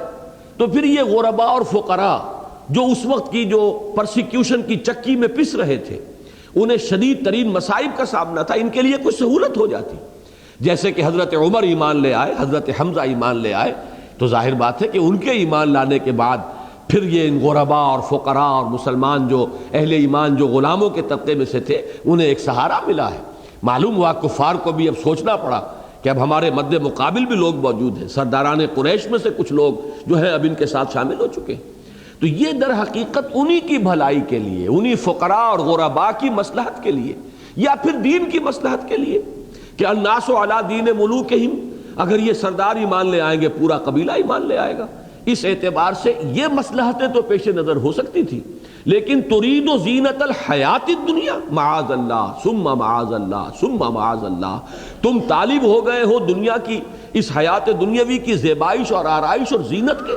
تو پھر یہ غرباء اور فقراء جو اس وقت کی جو پرسیکیوشن کی چکی میں پس رہے تھے، انہیں شدید ترین مصائب کا سامنا تھا، ان کے لیے کچھ سہولت ہو جاتی۔ جیسے کہ حضرت عمر ایمان لے آئے، حضرت حمزہ ایمان لے آئے، تو ظاہر بات ہے کہ ان کے ایمان لانے کے بعد پھر یہ ان غرباء اور فقراء اور مسلمان جو اہل ایمان جو غلاموں کے طبقے میں سے تھے انہیں ایک سہارا ملا ہے۔ معلوم ہوا کفار کو بھی اب سوچنا پڑا کہ اب ہمارے مد مقابل بھی لوگ موجود ہیں، سرداران قریش میں سے کچھ لوگ جو ہیں اب ان کے ساتھ شامل ہو چکے ہیں۔ تو یہ در حقیقت انہی کی بھلائی کے لیے، انہی فقراء اور غرباء کی مصلحت کے لیے یا پھر دین کی مصلحت کے لیے کہ الناس علی دین ملوکہم، اگر یہ سردار ایمان لے آئیں گے پورا قبیلہ ایمان لے آئے گا، اس اعتبار سے یہ مصلحتیں تو پیش نظر ہو سکتی تھی، لیکن ترید زینت الحیات الدنیا، معاذ اللہ ثم معاذ اللہ ثم معاذ اللہ، تم طالب ہو گئے ہو دنیا کی اس حیات دنیاوی کی زیبائش اور آرائش اور زینت کے۔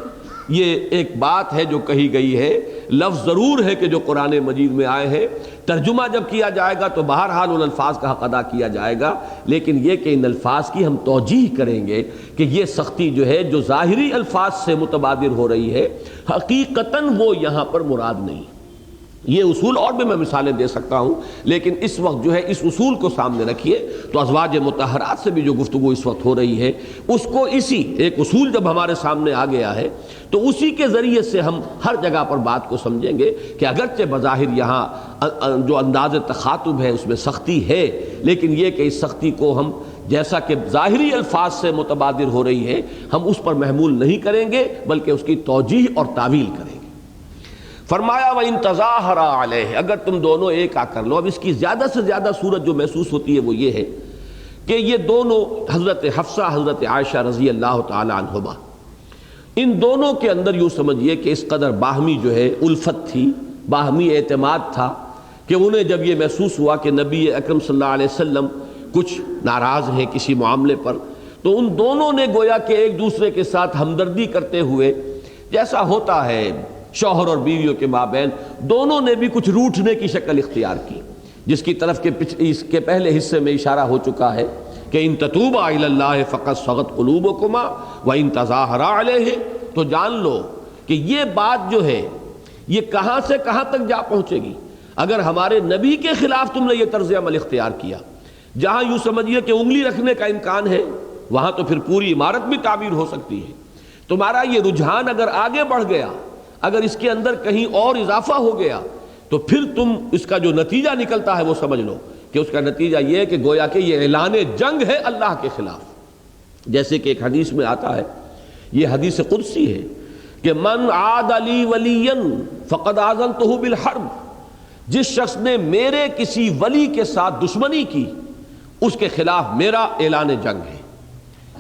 یہ ایک بات ہے جو کہی گئی ہے، لفظ ضرور ہے کہ جو قرآن مجید میں آئے ہیں، ترجمہ جب کیا جائے گا تو بہرحال ان الفاظ کا حق ادا کیا جائے گا، لیکن یہ کہ ان الفاظ کی ہم توجیح کریں گے کہ یہ سختی جو ہے جو ظاہری الفاظ سے متبادر ہو رہی ہے حقیقتاً وہ یہاں پر مراد نہیں۔ یہ اصول اور بھی میں مثالیں دے سکتا ہوں، لیکن اس وقت جو ہے اس اصول کو سامنے رکھیے تو ازواج مطہرات سے بھی جو گفتگو اس وقت ہو رہی ہے اس کو اسی ایک اصول جب ہمارے سامنے آ گیا ہے تو اسی کے ذریعے سے ہم ہر جگہ پر بات کو سمجھیں گے کہ اگرچہ بظاہر یہاں جو انداز تخاطب ہے اس میں سختی ہے، لیکن یہ کہ اس سختی کو ہم جیسا کہ ظاہری الفاظ سے متبادر ہو رہی ہے ہم اس پر محمول نہیں کریں گے بلکہ اس کی توجیح اور تعویل کریں گے۔ فرمایا وَإِن تَظَاهَرَ عَلَيْهِ، اگر تم دونوں ایک آ کر لو۔ اب اس کی زیادہ سے زیادہ صورت جو محسوس ہوتی ہے وہ یہ ہے کہ یہ دونوں حضرت حفصہ حضرت عائشہ رضی اللہ تعالی عنہما، ان دونوں کے اندر یوں سمجھیے کہ اس قدر باہمی جو ہے الفت تھی، باہمی اعتماد تھا کہ انہیں جب یہ محسوس ہوا کہ نبی اکرم صلی اللہ علیہ وسلم کچھ ناراض ہیں کسی معاملے پر، تو ان دونوں نے گویا کہ ایک دوسرے کے ساتھ ہمدردی کرتے ہوئے، جیسا ہوتا ہے شوہر اور بیویوں کے مابین، دونوں نے بھی کچھ روٹھنے کی شکل اختیار کی، جس کی طرف کے اس کے پہلے حصے میں اشارہ ہو چکا ہے کہ ان تتوبا الی اللہ فقد صغت قلوبکما وان تظاہرا علیہ، تو جان لو کہ یہ بات جو ہے یہ کہاں سے کہاں تک جا پہنچے گی اگر ہمارے نبی کے خلاف تم نے یہ طرز عمل اختیار کیا۔ جہاں یوں سمجھیے کہ انگلی رکھنے کا امکان ہے وہاں تو پھر پوری عمارت بھی تعمیر ہو سکتی ہے۔ تمہارا یہ رجحان اگر آگے بڑھ گیا، اگر اس کے اندر کہیں اور اضافہ ہو گیا تو پھر تم اس کا جو نتیجہ نکلتا ہے وہ سمجھ لو کہ اس کا نتیجہ یہ ہے کہ گویا کہ یہ اعلان جنگ ہے اللہ کے خلاف۔ جیسے کہ ایک حدیث میں آتا ہے، یہ حدیث قدسی ہے کہ من عاد لی ولیا فقد آذنتہ بالحرب، جس شخص نے میرے کسی ولی کے ساتھ دشمنی کی اس کے خلاف میرا اعلان جنگ ہے۔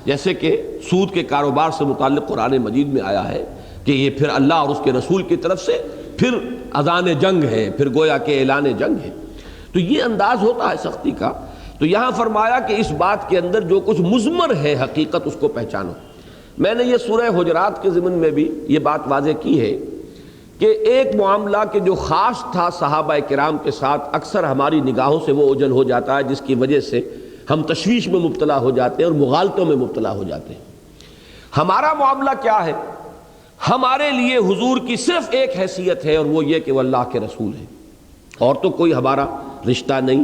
جیسے کہ سود کے کاروبار سے متعلق قرآن مجید میں آیا ہے کہ یہ پھر اللہ اور اس کے رسول کی طرف سے پھر اذان جنگ ہے، پھر گویا کہ اعلان جنگ ہے۔ تو یہ انداز ہوتا ہے سختی کا۔ تو یہاں فرمایا کہ اس بات کے اندر جو کچھ مضمر ہے حقیقت اس کو پہچانو۔ میں نے یہ سورہ حجرات کے ضمن میں بھی یہ بات واضح کی ہے کہ ایک معاملہ کہ جو خاص تھا صحابہ کرام کے ساتھ اکثر ہماری نگاہوں سے وہ اوجھل ہو جاتا ہے، جس کی وجہ سے ہم تشویش میں مبتلا ہو جاتے ہیں اور مغالطوں میں مبتلا ہو جاتے ہیں۔ ہمارا معاملہ کیا ہے؟ ہمارے لیے حضور کی صرف ایک حیثیت ہے اور وہ یہ کہ وہ اللہ کے رسول ہیں۔ اور تو کوئی ہمارا رشتہ نہیں،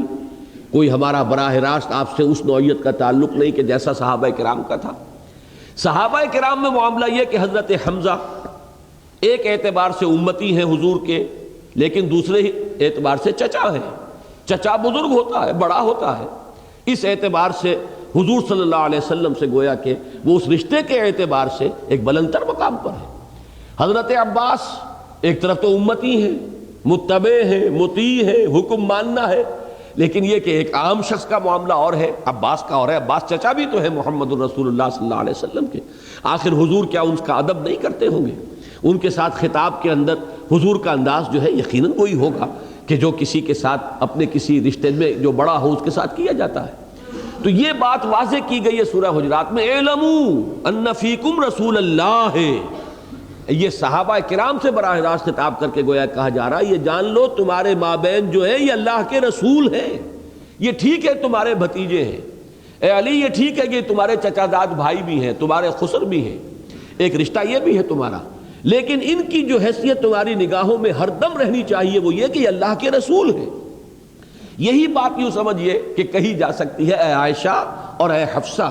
کوئی ہمارا براہ راست آپ سے اس نوعیت کا تعلق نہیں کہ جیسا صحابہ کرام کا تھا۔ صحابہ کرام میں معاملہ یہ کہ حضرت حمزہ ایک اعتبار سے امتی ہیں حضور کے، لیکن دوسرے اعتبار سے چچا ہیں، چچا بزرگ ہوتا ہے، بڑا ہوتا ہے، اس اعتبار سے حضور صلی اللہ علیہ وسلم سے گویا کہ وہ اس رشتے کے اعتبار سے ایک بلندتر مقام پر ہے۔ حضرت عباس ایک طرف تو امتی ہیں، متبع ہیں، مطیع ہیں، حکم ماننا ہے، لیکن یہ کہ ایک عام شخص کا معاملہ اور ہے، عباس کا اور ہے۔ عباس چچا بھی تو ہے محمد الرسول اللہ صلی اللہ علیہ وسلم کے، آخر حضور کیا ان کا ادب نہیں کرتے ہوں گے؟ ان کے ساتھ خطاب کے اندر حضور کا انداز جو ہے یقیناً وہی ہوگا کہ جو کسی کے ساتھ اپنے کسی رشتے میں جو بڑا ہو اس کے ساتھ کیا جاتا ہے۔ تو یہ بات واضح کی گئی ہے سورہ حجرات میں، اعلموا ان فیکم رسول اللہ، یہ صحابہ کرام سے براہ راست خطاب کر کے گویا کہا جا رہا ہے یہ جان لو تمہارے مابین جو ہے یہ اللہ کے رسول ہیں، یہ ٹھیک ہے تمہارے بھتیجے ہیں، اے علی یہ ٹھیک ہے کہ تمہارے چچا زاد بھائی بھی ہیں، تمہارے خسر بھی ہیں، ایک رشتہ یہ بھی ہے تمہارا، لیکن ان کی جو حیثیت تمہاری نگاہوں میں ہر دم رہنی چاہیے وہ یہ کہ یہ اللہ کے رسول ہیں۔ یہی بات یوں سمجھیے کہ کہی جا سکتی ہے اے عائشہ اور اے حفصہ،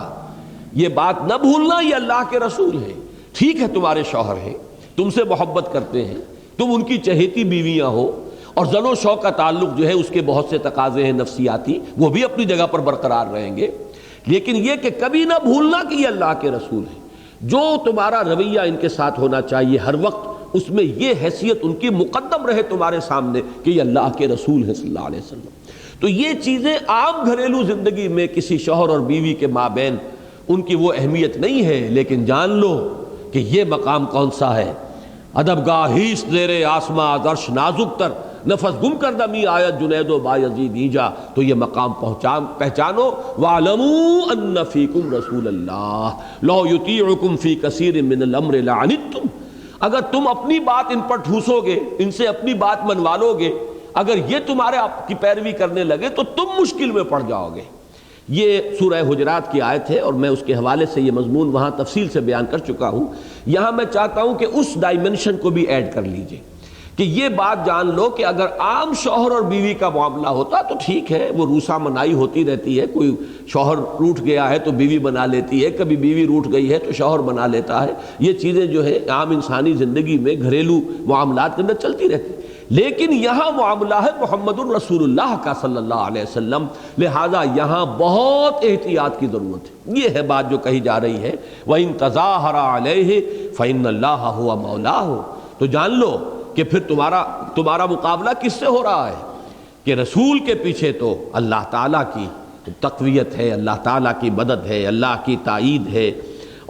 یہ بات نہ بھولنا یہ اللہ کے رسول ہیں، ٹھیک ہے تمہارے شوہر ہیں، تم سے محبت کرتے ہیں، تم ان کی چہیتی بیویاں ہو، اور زن و شوق کا تعلق جو ہے اس کے بہت سے تقاضے ہیں نفسیاتی، وہ بھی اپنی جگہ پر برقرار رہیں گے، لیکن یہ کہ کبھی نہ بھولنا کہ یہ اللہ کے رسول ہیں۔ جو تمہارا رویہ ان کے ساتھ ہونا چاہیے ہر وقت اس میں یہ حیثیت ان کی مقدم رہے تمہارے سامنے کہ یہ اللہ کے رسول ہیں صلی اللہ علیہ وسلم۔ تو یہ چیزیں عام گھریلو زندگی میں کسی شوہر اور بیوی کے مابین ان کی وہ اہمیت نہیں ہے، لیکن جان لو کہ یہ مقام کون سا ہے، ادب گاہیس زیر آسماں عرش نازک تر، نفس گم کردہ می آیت جنید و بایزید ایجا، تو یہ مقام پہچانو، وَاعْلَمُوا أَنَّ فِيكُمْ رَسُولَ اللَّهِ لَوْ يُطِيعُكُمْ فِي كَثِيرٍ مِّنَ الْأَمْرِ لَعَنِتُّمْ، اگر تم اپنی بات ان پر ٹھوسو گے، ان سے اپنی بات منوا لو گے، اگر یہ تمہارے آپ کی پیروی کرنے لگے تو تم مشکل میں پڑ جاؤ گے۔ یہ سورہ حجرات کی آیت ہے اور میں اس کے حوالے سے یہ مضمون وہاں تفصیل سے بیان کر چکا ہوں، یہاں میں چاہتا ہوں کہ اس ڈائمنشن کو بھی ایڈ کر لیجئے کہ یہ بات جان لو کہ اگر عام شوہر اور بیوی کا معاملہ ہوتا تو ٹھیک ہے، وہ روسا منائی ہوتی رہتی ہے، کوئی شوہر روٹھ گیا ہے تو بیوی بنا لیتی ہے، کبھی بیوی روٹھ گئی ہے تو شوہر بنا لیتا ہے، یہ چیزیں جو ہے عام انسانی زندگی میں گھریلو معاملات کے اندر چلتی رہتی ہیں، لیکن یہاں معاملہ ہے محمد الرسول اللہ کا صلی اللہ علیہ وسلم، لہذا یہاں بہت احتیاط کی ضرورت ہے۔ یہ ہے بات جو کہی جا رہی ہے، وَإِن تَظَاهَرَ عَلَيْهِ فَإِنَّ اللَّهَ هُوَ مَوْلَاهُ، تو جان لو کہ پھر تمہارا مقابلہ کس سے ہو رہا ہے کہ رسول کے پیچھے تو اللہ تعالیٰ کی تقویت ہے، اللہ تعالیٰ کی مدد ہے، اللہ کی تائید ہے،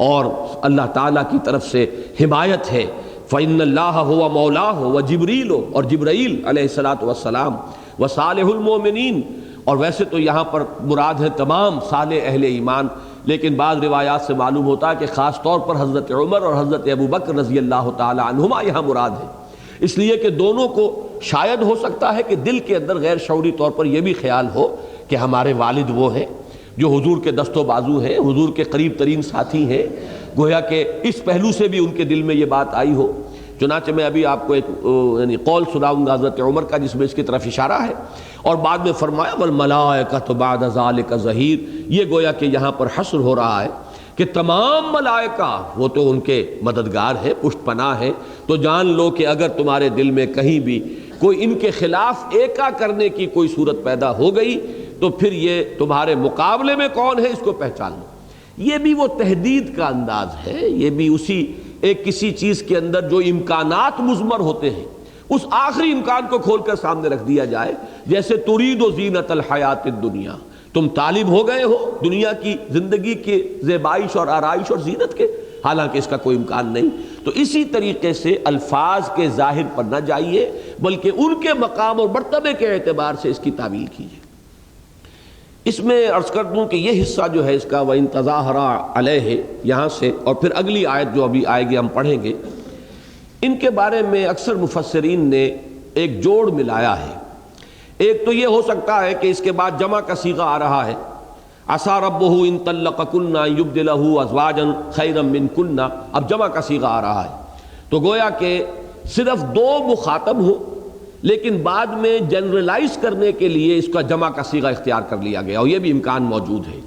اور اللہ تعالیٰ کی طرف سے حمایت ہے۔ فَإِنَّ اللَّهَ هُوَ مَوْلَاهُ وَجِبْرِيلُ، اور جبرائیل علیہ الصلاۃ والسلام، وصالح المومنین، اور ویسے تو یہاں پر مراد ہے تمام صالح اہل ایمان، لیکن بعض روایات سے معلوم ہوتا ہے کہ خاص طور پر حضرت عمر اور حضرت ابو بکر رضی اللہ تعالی عنہما یہاں مراد ہے، اس لیے کہ دونوں کو شاید ہو سکتا ہے کہ دل کے اندر غیر شعوری طور پر یہ بھی خیال ہو کہ ہمارے والد وہ ہیں جو حضور کے دست و بازو ہیں، حضور کے قریب ترین ساتھی ہیں، گویا کہ اس پہلو سے بھی ان کے دل میں یہ بات آئی ہو۔ چنانچہ میں ابھی آپ کو ایک قول سناؤں گا حضرت عمر کا جس میں اس کی طرف اشارہ ہے، اور بعد میں فرمایا والملائکۃ بعد ذلک ظہیر، یہ گویا کہ یہاں پر حصر ہو رہا ہے کہ تمام ملائکہ وہ تو ان کے مددگار ہیں، پشت پناہ ہیں، تو جان لو کہ اگر تمہارے دل میں کہیں بھی کوئی ان کے خلاف ایکا کرنے کی کوئی صورت پیدا ہو گئی تو پھر یہ تمہارے مقابلے میں کون ہے اس کو پہچان لو۔ یہ بھی وہ تحدید کا انداز ہے، یہ بھی اسی ایک کسی چیز کے اندر جو امکانات مضمر ہوتے ہیں اس آخری امکان کو کھول کر سامنے رکھ دیا جائے، جیسے ترید و زینت الحیات الدنیا، تم طالب ہو گئے ہو دنیا کی زندگی کے زیبائش اور آرائش اور زینت کے، حالانکہ اس کا کوئی امکان نہیں۔ تو اسی طریقے سے الفاظ کے ظاہر پر نہ جائیے بلکہ ان کے مقام اور مرتبے کے اعتبار سے اس کی تعویل کیجیے۔ اس میں عرض کر دوں کہ یہ حصہ جو ہے اس کا وَإِن تَظَاهَرَ عَلَيْهِ، یہاں سے اور پھر اگلی آیت جو ابھی آئے گی ہم پڑھیں گے، ان کے بارے میں اکثر مفسرین نے ایک جوڑ ملایا ہے۔ ایک تو یہ ہو سکتا ہے کہ اس کے بعد جمع کا صیغہ آ رہا ہے، عَسَىٰ رَبُّهُ إِن طَلَّقَكُنَّ أَن يُبْدِلَهُ أَزْوَاجًا خَيْرًا مِّنكُنَّ، اب جمع کا صیغہ آ رہا ہے، تو گویا کہ صرف دو مخاطب ہوں لیکن بعد میں جنرلائز کرنے کے لیے اس کا جمع کا صیغہ اختیار کر لیا گیا، اور یہ بھی امکان موجود ہے۔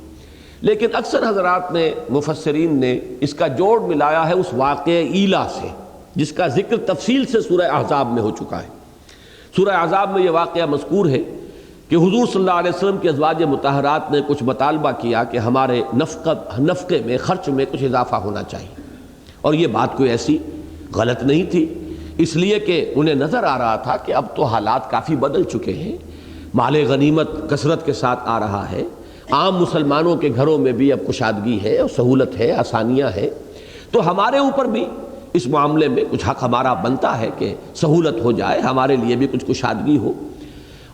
لیکن اکثر حضرات نے، مفسرین نے اس کا جوڑ ملایا ہے اس واقعہ ایلا سے، جس کا ذکر تفصیل سے سورہ احزاب میں ہو چکا ہے۔ سورہ احزاب میں یہ واقعہ مذکور ہے کہ حضور صلی اللہ علیہ وسلم کے ازواج مطہرات نے کچھ مطالبہ کیا کہ ہمارے نفقے میں، خرچ میں کچھ اضافہ ہونا چاہیے، اور یہ بات کوئی ایسی غلط نہیں تھی، اس لیے کہ انہیں نظر آ رہا تھا کہ اب تو حالات کافی بدل چکے ہیں، مال غنیمت کثرت کے ساتھ آ رہا ہے، عام مسلمانوں کے گھروں میں بھی اب کشادگی ہے اور سہولت ہے، آسانیاں ہیں، تو ہمارے اوپر بھی اس معاملے میں کچھ حق ہمارا بنتا ہے کہ سہولت ہو جائے، ہمارے لیے بھی کچھ کشادگی ہو۔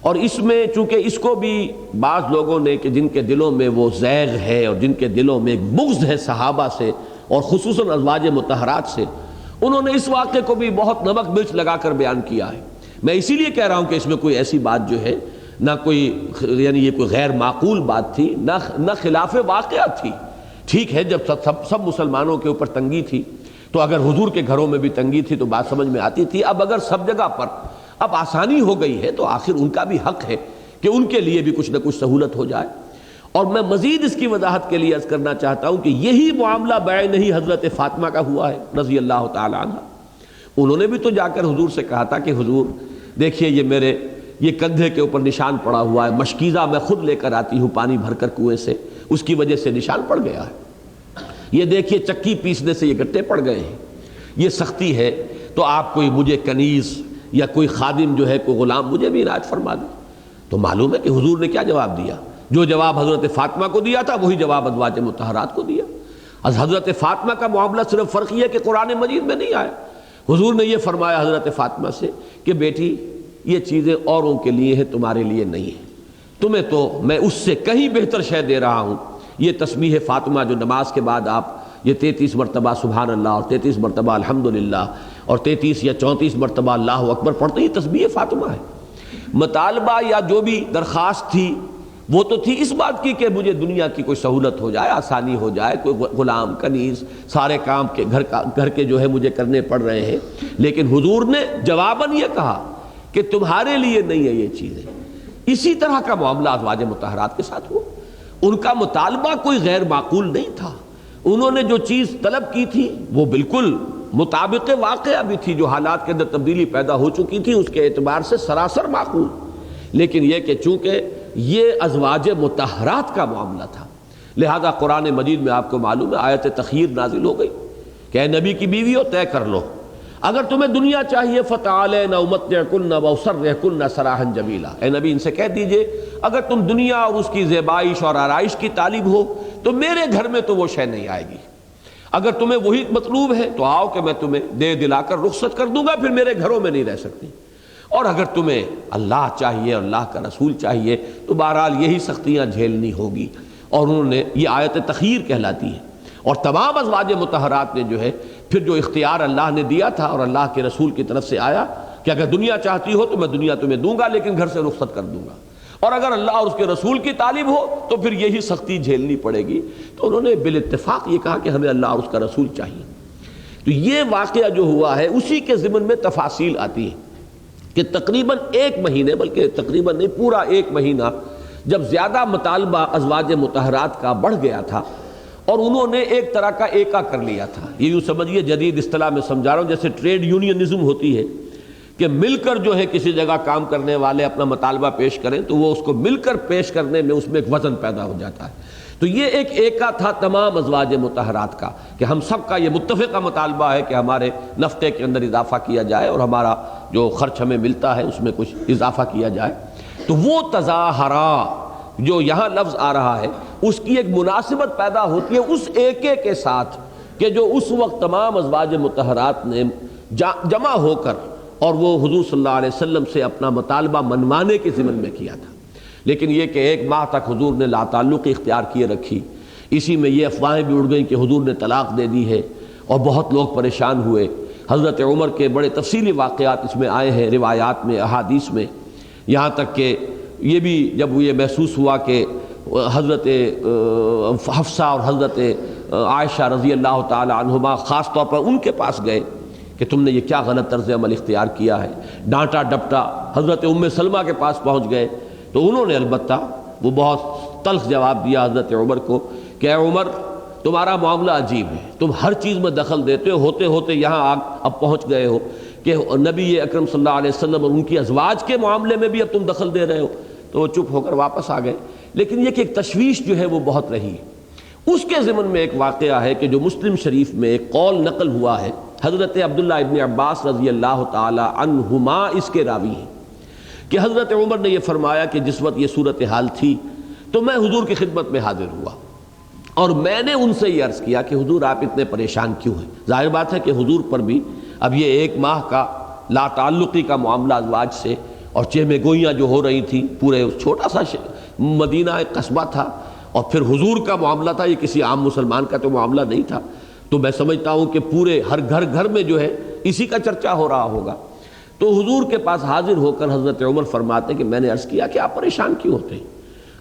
اور اس میں چونکہ اس کو بھی بعض لوگوں نے کہ جن کے دلوں میں وہ زیغ ہے اور جن کے دلوں میں ایک بغض ہے صحابہ سے اور خصوصاً ازواج مطہرات سے، انہوں نے اس واقعے کو بھی بہت نمک مرچ لگا کر بیان کیا ہے۔ میں اسی لیے کہہ رہا ہوں کہ اس میں کوئی ایسی بات جو ہے نہ کوئی، یعنی یہ کوئی غیر معقول بات تھی، نہ خلاف واقعہ تھی۔ ٹھیک ہے، جب سب مسلمانوں کے اوپر تنگی تھی تو اگر حضور کے گھروں میں بھی تنگی تھی تو بات سمجھ میں آتی تھی۔ اب اگر سب جگہ پر اب آسانی ہو گئی ہے تو آخر ان کا بھی حق ہے کہ ان کے لیے بھی کچھ نہ کچھ سہولت ہو جائے۔ اور میں مزید اس کی وضاحت کے لیے عرض کرنا چاہتا ہوں کہ یہی معاملہ بعین ہی حضرت فاطمہ کا ہوا ہے رضی اللہ تعالی عنہ۔ انہوں نے بھی تو جا کر حضور سے کہا تھا کہ حضور دیکھیے یہ کندھے کے اوپر نشان پڑا ہوا ہے، مشکیزہ میں خود لے کر آتی ہوں پانی بھر کر کنویں سے، اس کی وجہ سے نشان پڑ گیا ہے۔ یہ دیکھیے چکی پیسنے سے یہ گٹے پڑ گئے ہیں، یہ سختی ہے، تو آپ کوئی مجھے کنیز یا کوئی خادم جو ہے کوئی غلام مجھے بھی عنایت فرما دیں۔ تو معلوم ہے کہ حضور نے کیا جواب دیا، جو جواب حضرت فاطمہ کو دیا تھا وہی جواب ازواج مطہرات کو دیا۔ حضرت فاطمہ کا معاملہ صرف فرق یہ کہ قرآن مجید میں نہیں آیا، حضور نے یہ فرمایا حضرت فاطمہ سے کہ بیٹی یہ چیزیں اوروں کے لیے ہیں، تمہارے لیے نہیں ہیں، تمہیں تو میں اس سے کہیں بہتر شے دے رہا ہوں۔ یہ تسبیح فاطمہ جو نماز کے بعد آپ یہ 33 مرتبہ سبحان اللہ اور 33 مرتبہ الحمدللہ اور 33 یا 34 مرتبہ اللہ اکبر پڑھتے ہی تسبیح فاطمہ ہے۔ مطالبہ یا جو بھی درخواست تھی وہ تو تھی اس بات کی کہ مجھے دنیا کی کوئی سہولت ہو جائے، آسانی ہو جائے، کوئی غلام کنیز سارے کام کے گھر کے جو ہے مجھے کرنے پڑ رہے ہیں، لیکن حضور نے جواباً یہ کہا کہ تمہارے لیے نہیں ہے یہ چیزیں۔ اسی طرح کا معاملہ ازواج مطہرات کے ساتھ ہوا، ان کا مطالبہ کوئی غیر معقول نہیں تھا، انہوں نے جو چیز طلب کی تھی وہ بالکل مطابق واقعہ بھی تھی، جو حالات کے اندر تبدیلی پیدا ہو چکی تھی اس کے اعتبار سے سراسر معقول، لیکن یہ کہ چونکہ یہ ازواج مطہرات کا معاملہ تھا لہذا قرآن مجید میں آپ کو معلوم ہے آیت تخیر نازل ہو گئی کہ اے نبی کی بیویوں طے کر لو، اگر تمہیں دنیا چاہیے فتعالین امتعکن واسرحکن سراحا جمیلا، اے نبی ان سے کہہ دیجئے اگر تم دنیا اور اس کی زیبائش اور آرائش کی طالب ہو تو میرے گھر میں تو وہ شے نہیں آئے گی، اگر تمہیں وہی مطلوب ہے تو آؤ کہ میں تمہیں دے دلا کر رخصت کر دوں گا، پھر میرے گھروں میں نہیں رہ سکتی، اور اگر تمہیں اللہ چاہیے اللہ کا رسول چاہیے تو بہرحال یہی سختیاں جھیلنی ہوگی۔ اور انہوں نے یہ آیت تخیر کہلاتی ہے، اور تمام ازواج مطہرات نے جو ہے پھر جو اختیار اللہ نے دیا تھا اور اللہ کے رسول کی طرف سے آیا کہ اگر دنیا چاہتی ہو تو میں دنیا تمہیں دوں گا لیکن گھر سے رخصت کر دوں گا، اور اگر اللہ اور اس کے رسول کی طالب ہو تو پھر یہی سختی جھیلنی پڑے گی۔ تو انہوں نے بالاتفاق یہ کہا کہ ہمیں اللہ اور اس کا رسول چاہیے۔ تو یہ واقعہ جو ہوا ہے اسی کے ضمن میں تفاصیل آتی ہے کہ تقریباً ایک مہینے، بلکہ تقریباً نہیں پورا ایک مہینہ جب زیادہ مطالبہ ازواج مطہرات کا بڑھ گیا تھا اور انہوں نے ایک طرح کا ایکا کر لیا تھا، یہ یوں سمجھیے جدید اصطلاح میں سمجھا رہا ہوں جیسے ٹریڈ یونینزم ہوتی ہے کہ مل کر جو ہے کسی جگہ کام کرنے والے اپنا مطالبہ پیش کریں تو وہ اس کو مل کر پیش کرنے میں اس میں ایک وزن پیدا ہو جاتا ہے۔ تو یہ ایک ایکا تھا تمام ازواج مطہرات کا کہ ہم سب کا یہ متفقہ مطالبہ ہے کہ ہمارے نفقے کے اندر اضافہ کیا جائے اور ہمارا جو خرچ ہمیں ملتا ہے اس میں کچھ اضافہ کیا جائے۔ تو وہ تظاہرہ جو یہاں لفظ آ رہا ہے اس کی ایک مناسبت پیدا ہوتی ہے اس ایکے کے ساتھ کہ جو اس وقت تمام ازواج مطہرات نے جمع ہو کر اور وہ حضور صلی اللہ علیہ وسلم سے اپنا مطالبہ منوانے کے ضمن میں کیا تھا، لیکن یہ کہ ایک ماہ تک حضور نے لا تعلقی اختیار کیے رکھی، اسی میں یہ افواہیں بھی اڑ گئیں کہ حضور نے طلاق دے دی ہے اور بہت لوگ پریشان ہوئے۔ حضرت عمر کے بڑے تفصیلی واقعات اس میں آئے ہیں روایات میں احادیث میں، یہاں تک کہ یہ بھی جب یہ محسوس ہوا کہ حضرت حفصہ اور حضرت عائشہ رضی اللہ تعالی عنہما خاص طور پر ان کے پاس گئے کہ تم نے یہ کیا غلط طرز عمل اختیار کیا ہے، ڈانٹا ڈپٹا، حضرت ام سلمہ کے پاس پہنچ گئے تو انہوں نے البتہ وہ بہت تلخ جواب دیا حضرت عمر کو کہ اے عمر تمہارا معاملہ عجیب ہے، تم ہر چیز میں دخل دیتے ہو، ہوتے ہوتے یہاں اب پہنچ گئے ہو کہ نبی اکرم صلی اللہ علیہ وسلم اور ان کی ازواج کے معاملے میں بھی اب تم دخل دے رہے ہو۔ تو وہ چپ ہو کر واپس آ گئے، لیکن یہ کہ ایک تشویش جو ہے وہ بہت رہی۔ اس کے ضمن میں ایک واقعہ ہے کہ جو مسلم شریف میں ایک قول نقل ہوا ہے، حضرت عبداللہ ابن عباس رضی اللہ تعالی عنہما اس کے راوی ہیں کہ حضرت عمر نے یہ فرمایا کہ جس وقت یہ صورتحال تھی تو میں حضور کی خدمت میں حاضر ہوا اور میں نے ان سے یہ عرض کیا کہ حضور آپ اتنے پریشان کیوں ہیں؟ ظاہر بات ہے کہ حضور پر بھی اب یہ 1 ماہ کا لا تعلقی کا معاملہ ازواج سے اور چہمے گوئیاں جو ہو رہی تھیں، پورے اس چھوٹا سا مدینہ ایک قصبہ تھا اور پھر حضور کا معاملہ تھا، یہ کسی عام مسلمان کا تو معاملہ نہیں تھا، تو میں سمجھتا ہوں کہ پورے ہر گھر میں جو ہے اسی کا چرچا ہو رہا ہوگا۔ تو حضور کے پاس حاضر ہو کر حضرت عمر فرماتے کہ میں نے عرض کیا کہ آپ پریشان کیوں ہوتے ہیں؟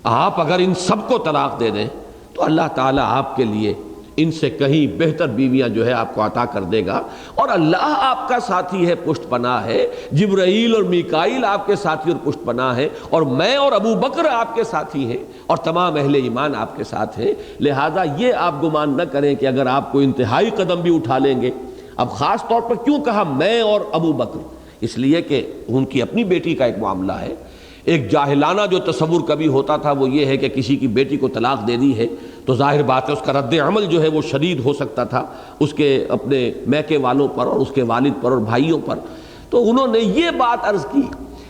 آپ اگر ان سب کو طلاق دے دیں تو اللہ تعالیٰ آپ کے لیے ان سے کہیں بہتر بیویاں جو ہے آپ کو عطا کر دے گا، اور اللہ آپ کا ساتھی ہے، پشت پناہ ہے، جبرائیل اور میکائیل آپ کے ساتھی اور پشت پناہ ہے، اور میں اور ابو بکر آپ کے ساتھی ہیں، اور تمام اہل ایمان آپ کے ساتھ ہیں، لہذا یہ آپ گمان نہ کریں کہ اگر آپ کو انتہائی قدم بھی اٹھا لیں گے۔ اب خاص طور پر کیوں کہا میں اور ابو بکر؟ اس لیے کہ ان کی اپنی بیٹی کا ایک معاملہ ہے۔ ایک جاہلانہ جو تصور کبھی ہوتا تھا وہ یہ ہے کہ کسی کی بیٹی کو طلاق دے دی ہے تو ظاہر بات ہے اس کا رد عمل جو ہے وہ شدید ہو سکتا تھا اس کے اپنے میکے والوں پر اور اس کے والد پر اور بھائیوں پر۔ تو انہوں نے یہ بات عرض کی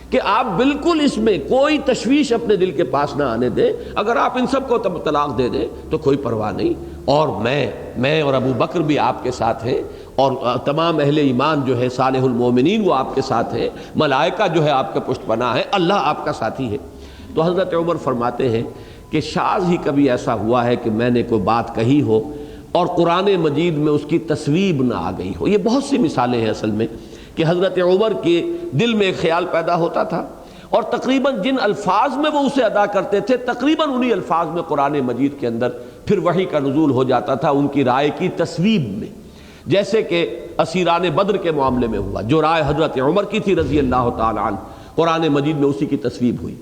کہ آپ بالکل اس میں کوئی تشویش اپنے دل کے پاس نہ آنے دیں، اگر آپ ان سب کو طلاق دے دیں تو کوئی پرواہ نہیں، اور میں اور ابو بکر بھی آپ کے ساتھ ہیں، اور تمام اہل ایمان جو ہے صالح المومنین وہ آپ کے ساتھ ہیں، ملائکہ جو ہے آپ کا پشت پناہ ہے، اللہ آپ کا ساتھی ہے۔ تو حضرت عمر فرماتے ہیں کہ شاذ ہی کبھی ایسا ہوا ہے کہ میں نے کوئی بات کہی ہو اور قرآن مجید میں اس کی تصویب نہ آ گئی ہو۔ یہ بہت سی مثالیں ہیں اصل میں کہ حضرت عمر کے دل میں ایک خیال پیدا ہوتا تھا اور تقریباً جن الفاظ میں وہ اسے ادا کرتے تھے تقریباً انہی الفاظ میں قرآن مجید کے اندر پھر وحی کا نزول ہو جاتا تھا ان کی رائے کی تصویب میں، جیسے کہ اسیران بدر کے معاملے میں ہوا، جو رائے حضرت عمر کی تھی رضی اللہ تعالی عنہ، قرآن مجید میں اسی کی تصویب ہوئی۔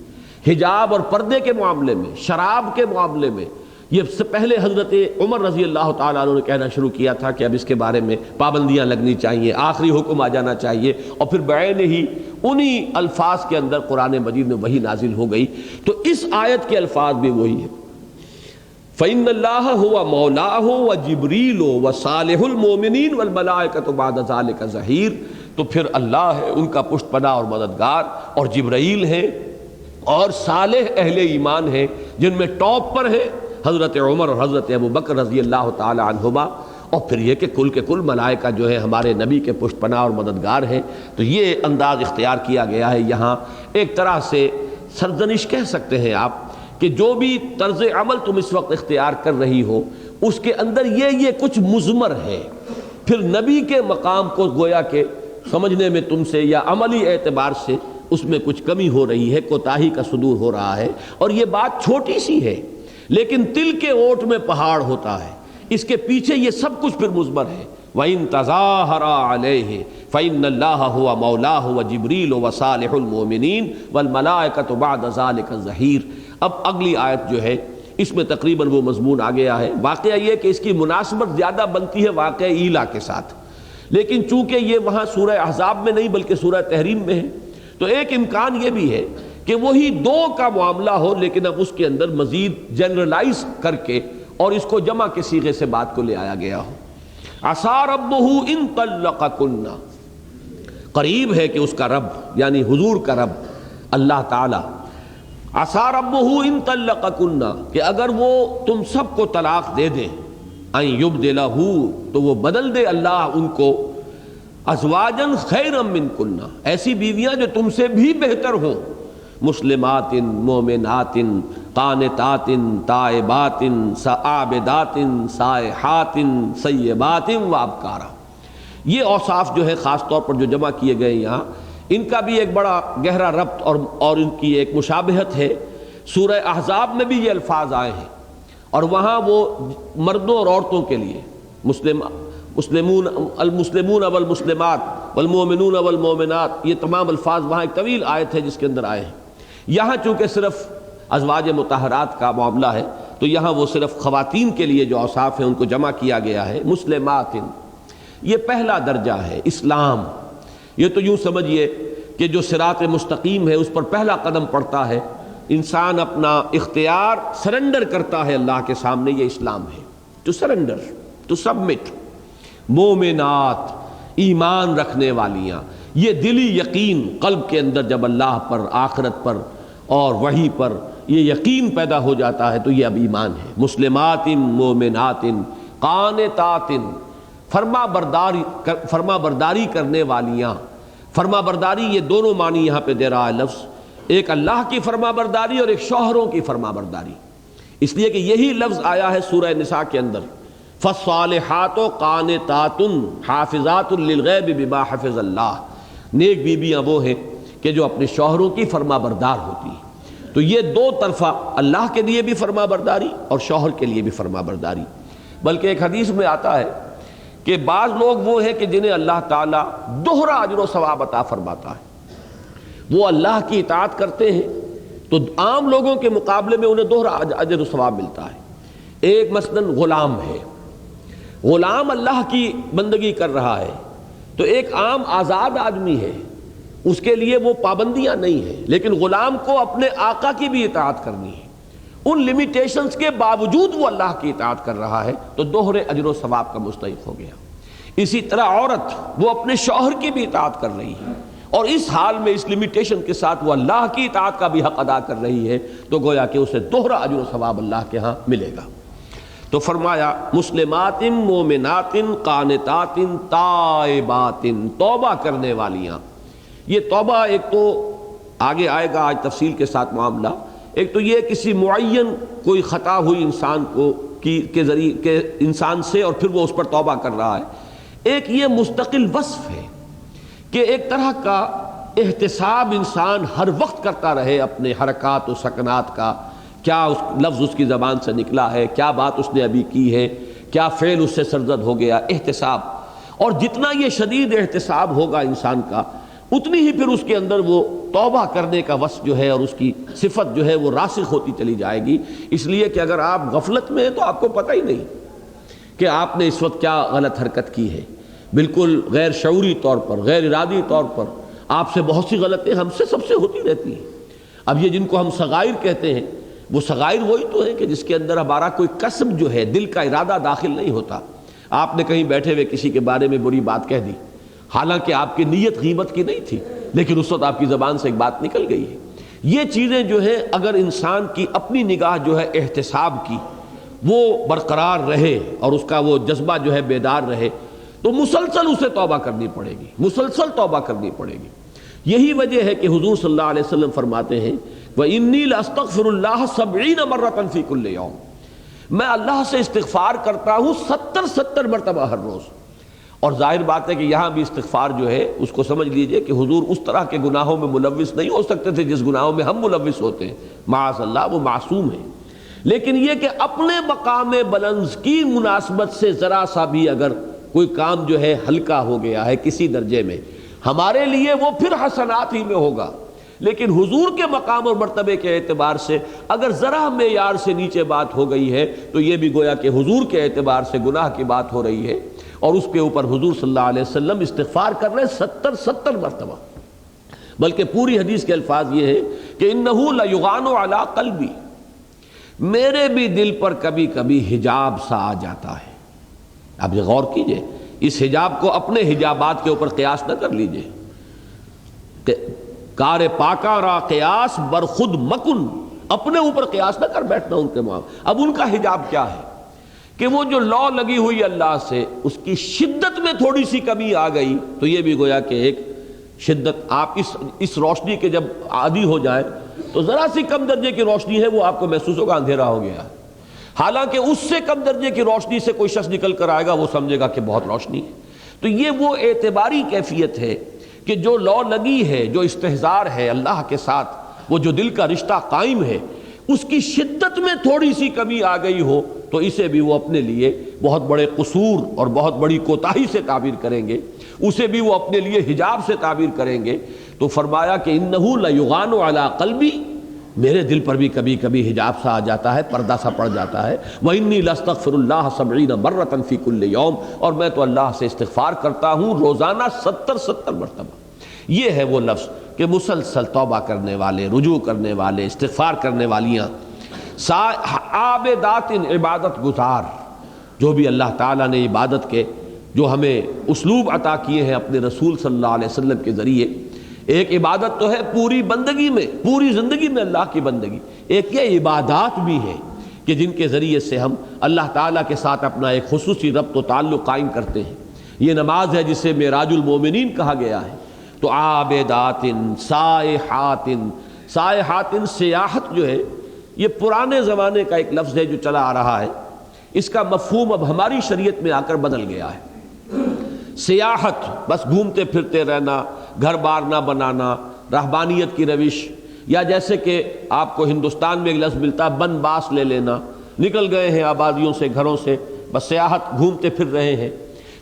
حجاب اور پردے کے معاملے میں، شراب کے معاملے میں، یہ سے پہلے حضرت عمر رضی اللہ تعالیٰ عنہ نے کہنا شروع کیا تھا کہ اب اس کے بارے میں پابندیاں لگنی چاہیے، آخری حکم آ جانا چاہیے، اور پھر بعین ہی انہی الفاظ کے اندر قرآن مجید میں وہی نازل ہو گئی۔ تو اس آیت کے الفاظ بھی وہی ہیں، فَإِنَّ اللَّهَ هُوَ مَوْلَاهُ وَجِبْرِيلُ وَصَالِحُ الْمُؤْمِنِينَ وَالْمَلَائِكَةُ بَعْدَ ذَلِكَ ظَهِيرٌ، تو پھر اللہ ہے ان کا پشت پناہ اور مددگار، اور جبرائیل ہیں اور صالح اہل ایمان ہیں جن میں ٹاپ پر ہیں حضرت عمر اور حضرت ابو بکر رضی اللہ تعالی عنہما، اور پھر یہ کہ کل کے کل ملائکہ جو ہے ہمارے نبی کے پشت پناہ اور مددگار ہیں۔ تو یہ انداز اختیار کیا گیا ہے یہاں، ایک طرح سے سرزنش کہہ سکتے ہیں آپ کہ جو بھی طرز عمل تم اس وقت اختیار کر رہی ہو اس کے اندر یہ کچھ مضمر ہے، پھر نبی کے مقام کو گویا کہ سمجھنے میں تم سے یا عملی اعتبار سے اس میں کچھ کمی ہو رہی ہے، کوتاہی کا صدور ہو رہا ہے، اور یہ بات چھوٹی سی ہے لیکن تل کے اوٹ میں پہاڑ ہوتا ہے، اس کے پیچھے یہ سب کچھ پھر مضمر ہے۔ وَإِن تَظَاهَرَا عَلَيْهِ فَإِنَّ اللَّهَ هُوَ مَوْلَاهُ وَجِبْرِيلُ وَصَالِحُ الْمُؤْمِنِينَ وَالْمَلَائِكَةُ بَعْدَ ذَلِكَ ظَهِيرٌ۔ اب اگلی آیت جو ہے اس میں تقریباً وہ مضمون آ گیا ہے۔ واقعہ یہ کہ اس کی مناسبت زیادہ بنتی ہے واقعہ ایلا کے ساتھ، لیکن چونکہ یہ وہاں سورہ احزاب میں نہیں بلکہ سورہ تحریم میں ہے تو ایک امکان یہ بھی ہے کہ وہی دو کا معاملہ ہو لیکن اب اس کے اندر مزید جنرلائز کر کے اور اس کو جمع کے صیغے سے بات کو لے آیا گیا ہو۔ عسیٰ ربہ ان طلقکن، قریب ہے کہ اس کا رب یعنی حضور کا رب اللہ تعالی، عسیٰ ربہ ان طلقکن، کہ اگر وہ تم سب کو طلاق دے دیں، ان یبدلہ، تو وہ بدل دے اللہ ان کو، ازواجن خیرا منکن، ایسی بیویاں جو تم سے بھی بہتر ہوں، مسلمات مومنات قانتات تائبات عابدات سائحات سیبات وابکارا۔ یہ اوصاف جو ہے خاص طور پر جو جمع کیے گئے یہاں، ان کا بھی ایک بڑا گہرا ربط اور ان کی ایک مشابہت ہے۔ سورہ احزاب میں بھی یہ الفاظ آئے ہیں، اور وہاں وہ مردوں اور عورتوں کے لیے المسلمون والمسلمات والمؤمنون والمؤمنات، یہ تمام الفاظ وہاں ایک طویل آیت ہے جس کے اندر آئے ہیں۔ یہاں چونکہ صرف ازواج مطہرات کا معاملہ ہے تو یہاں وہ صرف خواتین کے لیے جو اوصاف ہیں ان کو جمع کیا گیا ہے۔ مسلمات، یہ پہلا درجہ ہے اسلام۔ یہ تو یوں سمجھیے کہ جو صراط مستقیم ہے اس پر پہلا قدم پڑتا ہے، انسان اپنا اختیار سرنڈر کرتا ہے اللہ کے سامنے، یہ اسلام ہے۔ To surrender, to submit. مومنات، ایمان رکھنے والیاں، یہ دلی یقین قلب کے اندر جب اللہ پر، آخرت پر اور وحی پر یہ یقین پیدا ہو جاتا ہے تو یہ اب ایمان ہے۔ مسلمات مومنات قانتات، فرما برداری کرنے والیاں۔ فرما برداری یہ دونوں معنی یہاں پہ دے رہا ہے لفظ، ایک اللہ کی فرما برداری اور ایک شوہروں کی فرما برداری، اس لیے کہ یہی لفظ آیا ہے سورہ نساء کے اندر، فالصالحات قانتات حافظات للغیب بما حفظ اللہ۔ نیک بیویاں وہ ہیں کہ جو اپنے شوہروں کی فرما بردار ہوتی ہیں۔ تو یہ دو طرفہ، اللہ کے لیے بھی فرما برداری اور شوہر کے لیے بھی فرما برداری۔ بلکہ ایک حدیث میں آتا ہے کہ بعض لوگ وہ ہیں کہ جنہیں اللہ تعالیٰ دوہرا اجر و ثواب عطا فرماتا ہے، وہ اللہ کی اطاعت کرتے ہیں تو عام لوگوں کے مقابلے میں انہیں دوہرا اجر و ثواب ملتا ہے۔ ایک مثلاً غلام ہے، غلام اللہ کی بندگی کر رہا ہے، تو ایک عام آزاد آدمی ہے، اس کے لیے وہ پابندیاں نہیں ہیں، لیکن غلام کو اپنے آقا کی بھی اطاعت کرنی ہے، ان لیمیٹیشنز کے باوجود وہ اللہ کی اطاعت کر رہا ہے تو دوہرے اجر و ثواب کا مستحق ہو گیا۔ اسی طرح عورت وہ اپنے شوہر کی بھی اطاعت کر رہی ہے اور اس حال میں اس لیمیٹیشن کے ساتھ وہ اللہ کی اطاعت کا بھی حق ادا کر رہی ہے، تو گویا کہ اسے دوہرا اجر و ثواب اللہ کے ہاں ملے گا۔ تو فرمایا مسلمات مومنات قانتات تائبات، توبہ کرنے والیاں۔ یہ توبہ ایک تو آگے آئے گا آج تفصیل کے ساتھ معاملہ، ایک تو یہ کسی معین کوئی خطا ہوئی انسان کو کے ذریعے کے انسان سے اور پھر وہ اس پر توبہ کر رہا ہے، ایک یہ مستقل وصف ہے کہ ایک طرح کا احتساب انسان ہر وقت کرتا رہے اپنے حرکات و سکنات کا، کیا لفظ اس کی زبان سے نکلا ہے، کیا بات اس نے ابھی کی ہے، کیا فعل اس سے سرزد ہو گیا، احتساب۔ اور جتنا یہ شدید احتساب ہوگا انسان کا، اتنی ہی پھر اس کے اندر وہ توبہ کرنے کا وصف جو ہے اور اس کی صفت جو ہے وہ راسخ ہوتی چلی جائے گی۔ اس لیے کہ اگر آپ غفلت میں ہیں تو آپ کو پتہ ہی نہیں کہ آپ نے اس وقت کیا غلط حرکت کی ہے، بالکل غیر شعوری طور پر، غیر ارادی طور پر آپ سے بہت سی غلطیں ہم سے سب سے ہوتی رہتی ہیں۔ اب یہ جن کو ہم صغائر کہتے ہیں، وہ صغائر وہی تو ہیں کہ جس کے اندر ہمارا کوئی قصد جو ہے، دل کا ارادہ داخل نہیں ہوتا۔ آپ نے کہیں بیٹھے ہوئے کسی کے بارے میں بری بات کہہ دی، حالانکہ آپ کی نیت غیبت کی نہیں تھی، لیکن اس وقت آپ کی زبان سے ایک بات نکل گئی ہے۔ یہ چیزیں جو ہیں اگر انسان کی اپنی نگاہ جو ہے احتساب کی وہ برقرار رہے اور اس کا وہ جذبہ جو ہے بیدار رہے تو مسلسل اسے توبہ کرنی پڑے گی، مسلسل توبہ کرنی پڑے گی۔ یہی وجہ ہے کہ حضور صلی اللہ علیہ وسلم فرماتے ہیں وَإِنِّي لَأَسْتَغْفِرُ اللَّهَ 70 مرة فی کل یوم، میں اللہ سے استغفار کرتا ہوں 70 مرتبہ ہر روز۔ اور ظاہر بات ہے کہ یہاں بھی استغفار جو ہے اس کو سمجھ لیجئے کہ حضور اس طرح کے گناہوں میں ملوث نہیں ہو سکتے تھے جس گناہوں میں ہم ملوث ہوتے ہیں، معاذ اللہ، وہ معصوم ہیں۔ لیکن یہ کہ اپنے مقام بلند کی مناسبت سے ذرا سا بھی اگر کوئی کام جو ہے ہلکا ہو گیا ہے کسی درجے میں، ہمارے لیے وہ پھر حسنات ہی میں ہوگا، لیکن حضور کے مقام اور مرتبے کے اعتبار سے اگر ذرا معیار سے نیچے بات ہو گئی ہے تو یہ بھی گویا کہ حضور کے اعتبار سے گناہ کی بات ہو رہی ہے، اور اس کے اوپر حضور صلی اللہ علیہ وسلم استغفار کر رہے 70 مرتبہ۔ بلکہ پوری حدیث کے الفاظ یہ ہے کہ انہ لیغان علی قلبی، میرے بھی دل پر کبھی کبھی حجاب سا آ جاتا ہے۔ اب یہ غور کیجئے، اس حجاب کو اپنے حجابات کے اوپر قیاس نہ کر لیجئے کہ کار پاکا را قیاس بر خود مکن، اپنے اوپر قیاس نہ کر بیٹھنا ان کے معاملے۔ اب ان کا حجاب کیا ہے کہ وہ جو لو لگی ہوئی اللہ سے اس کی شدت میں تھوڑی سی کمی آ گئی تو یہ بھی گویا کہ ایک شدت، آپ اس روشنی کے جب عادی ہو جائیں تو ذرا سی کم درجے کی روشنی ہے وہ آپ کو محسوس ہوگا اندھیرا ہو گیا ہے، حالانکہ اس سے کم درجے کی روشنی سے کوئی شخص نکل کر آئے گا وہ سمجھے گا کہ بہت روشنی ہے۔ تو یہ وہ اعتباری کیفیت ہے کہ جو لو لگی ہے، جو استحضار ہے اللہ کے ساتھ، وہ جو دل کا رشتہ قائم ہے، اس کی شدت میں تھوڑی سی کمی آ گئی ہو تو اسے بھی وہ اپنے لیے بہت بڑے قصور اور بہت بڑی کوتاہی سے تعبیر کریں گے۔ اسے بھی وہ اپنے لیے حجاب سے تعبیر کریں گے تو فرمایا کہ انہ لیغان علی قلبی، میرے دل پر بھی کبھی کبھی حجاب سا آ جاتا ہے، پردہ سا پڑ جاتا ہے، وانی لاستغفر اللہ 70 مرۃ فی کل یوم، اور میں تو اللہ سے استغفار کرتا ہوں روزانہ 70 مرتبہ۔ یہ ہے وہ لفظ کہ مسلسل توبہ کرنے والے، رجوع کرنے والے، استغفار کرنے والیاں، عابدات عبادت گزار، جو بھی اللہ تعالیٰ نے عبادت کے جو ہمیں اسلوب عطا کیے ہیں اپنے رسول صلی اللہ علیہ وسلم کے ذریعے، ایک عبادت تو ہے پوری بندگی میں، پوری زندگی میں اللہ کی بندگی، ایک یہ عبادات بھی ہے کہ جن کے ذریعے سے ہم اللہ تعالیٰ کے ساتھ اپنا ایک خصوصی ربط و تعلق قائم کرتے ہیں۔ یہ نماز ہے جسے معراج المومنین کہا گیا ہے۔ تو عابدات سائحات، سائحات سیاحت جو ہے یہ پرانے زمانے کا ایک لفظ ہے جو چلا آ رہا ہے، اس کا مفہوم اب ہماری شریعت میں آ کر بدل گیا ہے۔ سیاحت بس گھومتے پھرتے رہنا، گھر بار نہ بنانا، رہبانیت کی روش، یا جیسے کہ آپ کو ہندوستان میں ایک لفظ ملتا ہے بن باس لے لینا، نکل گئے ہیں آبادیوں سے، گھروں سے، بس سیاحت، گھومتے پھر رہے ہیں۔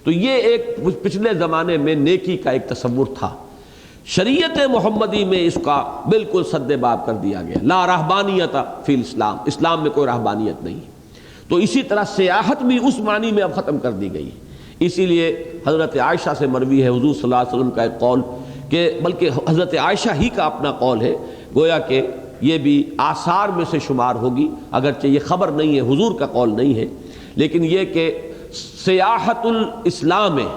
تو یہ ایک پچھلے زمانے میں نیکی کا ایک تصور تھا، شریعت محمدی میں اس کا بالکل سد باب کر دیا گیا، لا رہبانیت فی الاسلام، اسلام میں کوئی رہبانیت نہیں۔ تو اسی طرح سیاحت بھی اس معنی میں اب ختم کر دی گئی۔ اسی لیے حضرت عائشہ سے مروی ہے حضور صلی اللہ علیہ وسلم کا ایک قول، کہ بلکہ حضرت عائشہ ہی کا اپنا قول ہے، گویا کہ یہ بھی آثار میں سے شمار ہوگی، اگرچہ یہ خبر نہیں ہے، حضور کا قول نہیں ہے، لیکن یہ کہ سیاحت الاسلام ہے،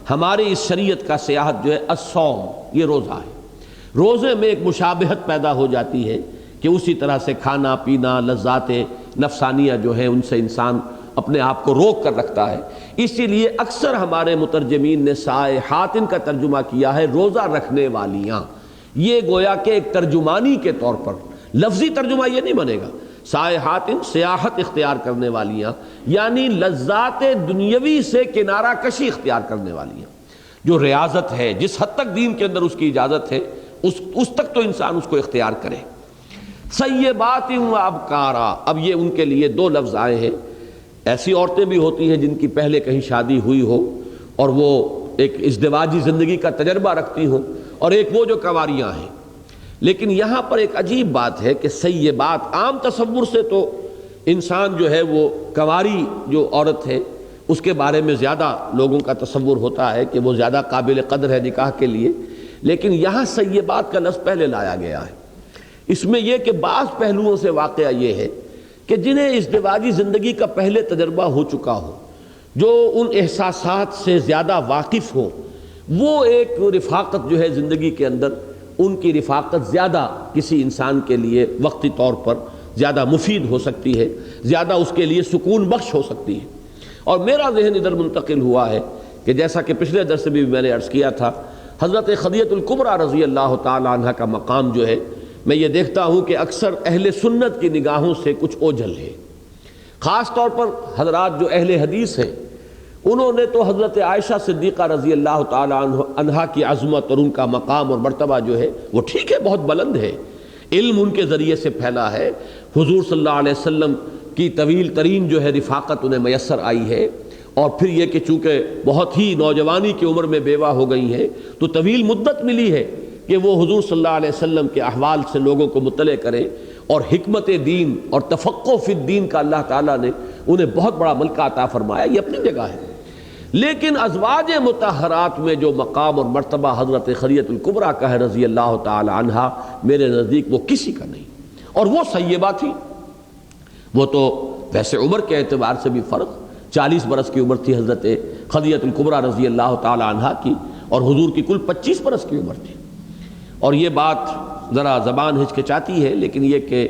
ہماری اس شریعت کا سیاحت جو ہے الصوم، یہ روزہ ہے۔ روزے میں ایک مشابہت پیدا ہو جاتی ہے کہ اسی طرح سے کھانا پینا، لذات نفسانیہ جو ہے ان سے انسان اپنے آپ کو روک کر رکھتا ہے۔ اسی لیے اکثر ہمارے مترجمین نے سائحات کا ترجمہ کیا ہے روزہ رکھنے والیاں، یہ گویا کہ ایک ترجمانی کے طور پر، لفظی ترجمہ یہ نہیں بنے گا، سائحات سیاحت اختیار کرنے والیاں یعنی لذات دنیاوی سے کنارہ کشی اختیار کرنے والیاں، جو ریاضت ہے، جس حد تک دین کے اندر اس کی اجازت ہے اس تک تو انسان اس کو اختیار کرے۔ سیبات و ابکارا، اب یہ ان کے لیے دو لفظ آئے ہیں، ایسی عورتیں بھی ہوتی ہیں جن کی پہلے کہیں شادی ہوئی ہو اور وہ ایک ازدواجی زندگی کا تجربہ رکھتی ہوں، اور ایک وہ جو کنواریاں ہیں۔ لیکن یہاں پر ایک عجیب بات ہے کہ سیبات، عام تصور سے تو انسان جو ہے وہ کنواری جو عورت ہے اس کے بارے میں زیادہ لوگوں کا تصور ہوتا ہے کہ وہ زیادہ قابل قدر ہے نکاح کے لیے، لیکن یہاں سیبات کا لفظ پہلے لایا گیا ہے۔ اس میں یہ کہ بعض پہلوؤں سے واقعہ یہ ہے کہ جنہیں ازدواجی زندگی کا پہلے تجربہ ہو چکا ہو، جو ان احساسات سے زیادہ واقف ہو، وہ ایک رفاقت جو ہے زندگی کے اندر، ان کی رفاقت زیادہ کسی انسان کے لیے وقتی طور پر زیادہ مفید ہو سکتی ہے، زیادہ اس کے لیے سکون بخش ہو سکتی ہے۔ اور میرا ذہن ادھر منتقل ہوا ہے کہ جیسا کہ پچھلے درس میں بھی میں نے عرض کیا تھا، حضرت خدیجہ الکبریٰ رضی اللہ تعالی عنہ کا مقام جو ہے، میں یہ دیکھتا ہوں کہ اکثر اہل سنت کی نگاہوں سے کچھ اوجھل ہے، خاص طور پر حضرات جو اہل حدیث ہیں، انہوں نے تو حضرت عائشہ صدیقہ رضی اللہ تعالی عنہا کی عظمت اور ان کا مقام اور مرتبہ جو ہے وہ ٹھیک ہے، بہت بلند ہے، علم ان کے ذریعے سے پھیلا ہے، حضور صلی اللہ علیہ وسلم کی طویل ترین جو ہے رفاقت انہیں میسر آئی ہے، اور پھر یہ کہ چونکہ بہت ہی نوجوانی کی عمر میں بیوہ ہو گئی ہیں تو طویل مدت ملی ہے کہ وہ حضور صلی اللہ علیہ وسلم کے احوال سے لوگوں کو مطلع کریں، اور حکمت دین اور تفقہ فی الدین کا اللہ تعالیٰ نے انہیں بہت بڑا ملکہ عطا فرمایا، یہ اپنی جگہ ہے۔ لیکن ازواج مطہرات میں جو مقام اور مرتبہ حضرت خدیجہ الکبریٰ کا ہے رضی اللہ تعالی عنہا، میرے نزدیک وہ کسی کا نہیں، اور وہ سیبہ تھی۔ وہ تو ویسے عمر کے اعتبار سے بھی فرق، 40 برس کی عمر تھی حضرت خدیجہ الکبریٰ رضی اللہ تعالی عنہا کی، اور حضور کی کل 25 برس کی عمر تھی۔ اور یہ بات ذرا زبان ہچکچاتی ہے، لیکن یہ کہ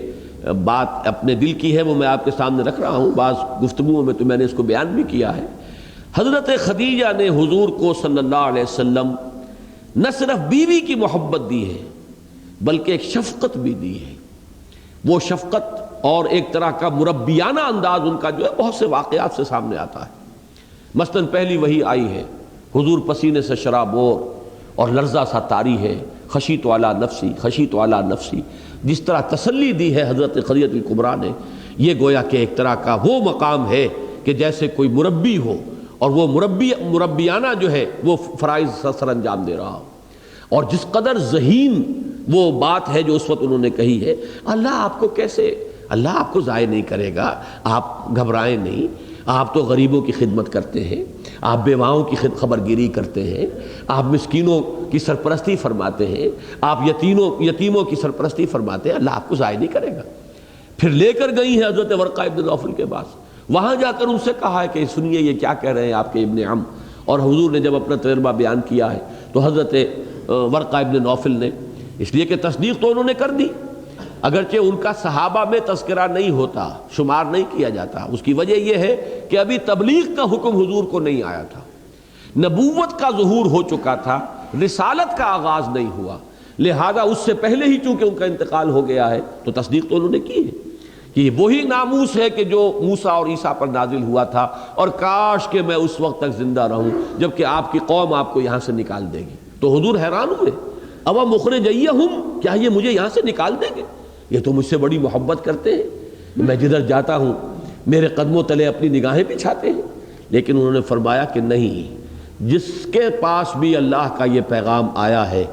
بات اپنے دل کی ہے وہ میں آپ کے سامنے رکھ رہا ہوں، بعض گفتگوؤں میں تو میں نے اس کو بیان بھی کیا ہے۔ حضرت خدیجہ نے حضور کو صلی اللہ علیہ وسلم نہ صرف بیوی کی محبت دی ہے بلکہ ایک شفقت بھی دی ہے۔ وہ شفقت اور ایک طرح کا مربیانہ انداز ان کا جو ہے بہت سے واقعات سے سامنے آتا ہے۔ مثلاً پہلی وحی آئی ہے، حضور پسینے سے شرابور اور لرزہ سا طاری ہے، خشیت علی نفسی، خشیت علی نفسی، جس طرح تسلی دی ہے حضرت خدیجہ الکبریٰ نے، یہ گویا کہ ایک طرح کا وہ مقام ہے کہ جیسے کوئی مربی ہو اور وہ مربیانہ جو ہے وہ فرائض سر انجام دے رہا ہو، اور جس قدر ذہین وہ بات ہے جو اس وقت انہوں نے کہی ہے، اللہ آپ کو ضائع نہیں کرے گا، آپ گھبرائیں نہیں، آپ تو غریبوں کی خدمت کرتے ہیں، آپ بیواؤں کی خبرگیری کرتے ہیں، آپ مسکینوں کی سرپرستی فرماتے ہیں، آپ یتیموں کی سرپرستی فرماتے ہیں، اللہ آپ کو ضائع نہیں کرے گا۔ پھر لے کر گئی ہیں حضرت ورقہ ابن نوفل کے پاس، وہاں جا کر ان سے کہا ہے کہ سنیے یہ کیا کہہ رہے ہیں آپ کے ابن عم، اور حضور نے جب اپنا تجربہ بیان کیا ہے تو حضرت ورقہ ابن نوفل نے، اس لیے کہ تصدیق تو انہوں نے کر دی، اگرچہ ان کا صحابہ میں تذکرہ نہیں ہوتا، شمار نہیں کیا جاتا، اس کی وجہ یہ ہے کہ ابھی تبلیغ کا حکم حضور کو نہیں آیا تھا، نبوت کا ظہور ہو چکا تھا، رسالت کا آغاز نہیں ہوا، لہذا اس سے پہلے ہی چونکہ ان کا انتقال ہو گیا ہے تو تصدیق تو انہوں نے کی ہے کہ وہی ناموس ہے کہ جو موسیٰ اور عیسیٰ پر نازل ہوا تھا، اور کاش کہ میں اس وقت تک زندہ رہوں جبکہ آپ کی قوم آپ کو یہاں سے نکال دے گی۔ تو حضور حیران ہوئے، اَوَ مُخْرِجَیَّہُم، کیا یہ مجھے یہاں سے نکال دیں گے؟ یہ تو مجھ سے بڑی محبت کرتے ہیں، میں جدھر جاتا ہوں میرے قدموں تلے اپنی نگاہیں بچھاتے ہیں۔ لیکن انہوں نے فرمایا کہ نہیں، جس کے پاس بھی اللہ کا یہ پیغام آیا ہے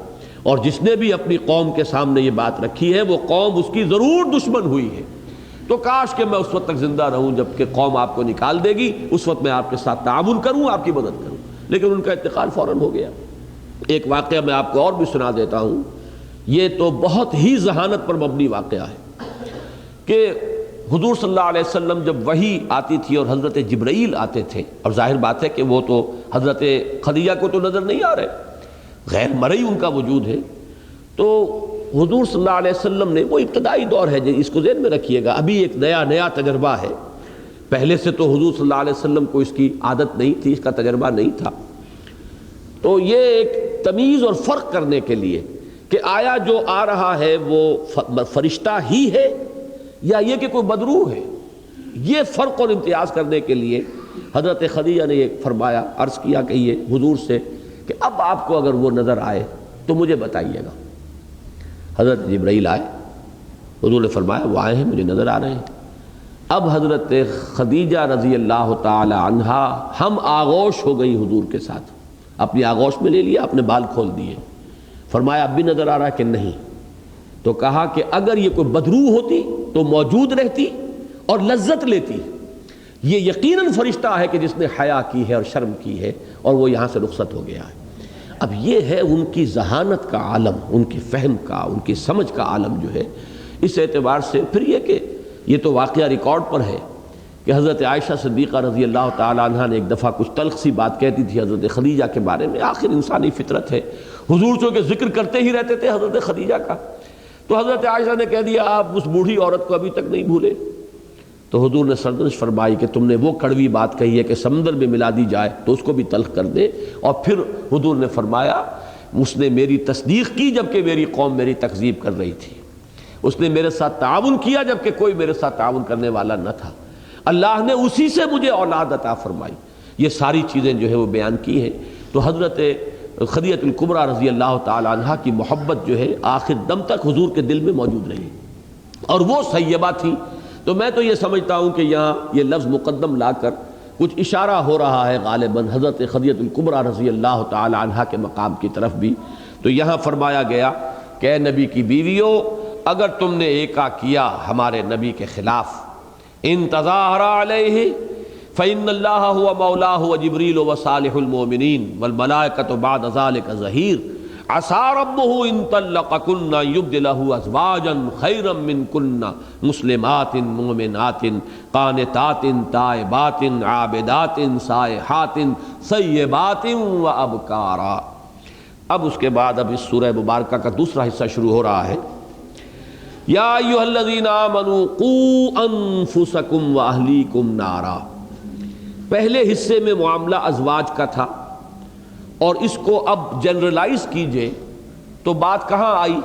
اور جس نے بھی اپنی قوم کے سامنے یہ بات رکھی ہے، وہ قوم اس کی ضرور دشمن ہوئی ہے، تو کاش کہ میں اس وقت تک زندہ رہوں جب کہ قوم آپ کو نکال دے گی، اس وقت میں آپ کے ساتھ تعاون کروں، آپ کی مدد کروں۔ لیکن ان کا انتقال فوراً ہو گیا۔ ایک واقعہ میں آپ کو اور بھی سنا دیتا ہوں، یہ تو بہت ہی ذہانت پر مبنی واقعہ ہے کہ حضور صلی اللہ علیہ وسلم جب وحی آتی تھی اور حضرت جبرائیل آتے تھے، اور ظاہر بات ہے کہ وہ تو حضرت خدیجہ کو تو نظر نہیں آ رہے، غیر مرئی ان کا وجود ہے، تو حضور صلی اللہ علیہ وسلم نے، وہ ابتدائی دور ہے، اس کو ذہن میں رکھیے گا، ابھی ایک نیا تجربہ ہے، پہلے سے تو حضور صلی اللہ علیہ وسلم کو اس کی عادت نہیں تھی، اس کا تجربہ نہیں تھا، تو یہ ایک تمیز اور فرق کرنے کے لیے کہ آیا جو آ رہا ہے وہ فرشتہ ہی ہے یا یہ کہ کوئی بدروح ہے، یہ فرق اور امتیاز کرنے کے لیے حضرت خدیجہ نے یہ فرمایا، عرض کیا کہ یہ حضور سے کہ اب آپ کو اگر وہ نظر آئے تو مجھے بتائیے گا۔ حضرت جبرائیل آئے، حضور نے فرمایا وہ آئے ہیں، مجھے نظر آ رہے ہیں۔ اب حضرت خدیجہ رضی اللہ تعالی عنہا ہم آغوش ہو گئی حضور کے ساتھ، اپنی آغوش میں لے لیا، اپنے بال کھول دیے، فرمایا اب بھی نظر آ رہا ہے کہ نہیں؟ تو کہا کہ اگر یہ کوئی بدروح ہوتی تو موجود رہتی اور لذت لیتی، یہ یقیناً فرشتہ ہے کہ جس نے حیا کی ہے اور شرم کی ہے اور وہ یہاں سے رخصت ہو گیا ہے۔ اب یہ ہے ان کی ذہانت کا عالم، ان کی فہم کا، ان کی سمجھ کا عالم جو ہے۔ اس اعتبار سے پھر یہ کہ یہ تو واقعہ ریکارڈ پر ہے کہ حضرت عائشہ صدیقہ رضی اللہ تعالی عنہا نے ایک دفعہ کچھ تلخ سی بات کہتی تھی حضرت خدیجہ کے بارے میں، آخر انسانی فطرت ہے، حضور چونکہ ذکر کرتے ہی رہتے تھے حضرت خدیجہ کا، تو حضرت عائشہ نے کہہ دیا آپ اس بوڑھی عورت کو ابھی تک نہیں بھولے؟ تو حضور نے سرزنش فرمائی کہ تم نے وہ کڑوی بات کہی ہے کہ سمندر میں ملا دی جائے تو اس کو بھی تلخ کر دے، اور پھر حضور نے فرمایا اس نے میری تصدیق کی جبکہ میری قوم میری تکذیب کر رہی تھی، اس نے میرے ساتھ تعاون کیا جبکہ کوئی میرے ساتھ تعاون کرنے والا نہ تھا، اللہ نے اسی سے مجھے اولاد عطا فرمائی۔ یہ ساری چیزیں جو ہے وہ بیان کی ہیں۔ تو حضرت خدیجہ الکبریٰ رضی اللہ تعالی عنہا کی محبت جو ہے آخر دم تک حضور کے دل میں موجود رہی، اور وہ سیبہ تھی۔ تو میں تو یہ سمجھتا ہوں کہ یہاں یہ لفظ مقدم لا کر کچھ اشارہ ہو رہا ہے غالباً حضرت خدیجہ الکبریٰ رضی اللہ تعالی عنہا کے مقام کی طرف بھی۔ تو یہاں فرمایا گیا کہ اے نبی کی بیویوں، اگر تم نے ایکا کیا ہمارے نبی کے خلاف، ان تظاہر علیہ فإن اللہ هو مولاہ وجبریل وصالح المؤمنین والملائکۃ بعد ذلک ظہیر، عسى ربه ان طلقكن يبدله ازواجا خيرا منكن مسلمات مؤمنات قانتات تائبات عابدات سائحات ثیبات وابکارا۔ اب اس کے بعد اب اس سورہ مبارکہ کا دوسرا حصہ شروع ہو رہا ہے۔ یا ایھا الذین آمنوا قوا انفسکم واہلیکم نارا۔ پہلے حصے میں معاملہ ازواج کا تھا، اور اس کو اب جنرلائز کیجئے تو بات کہاں آئی؟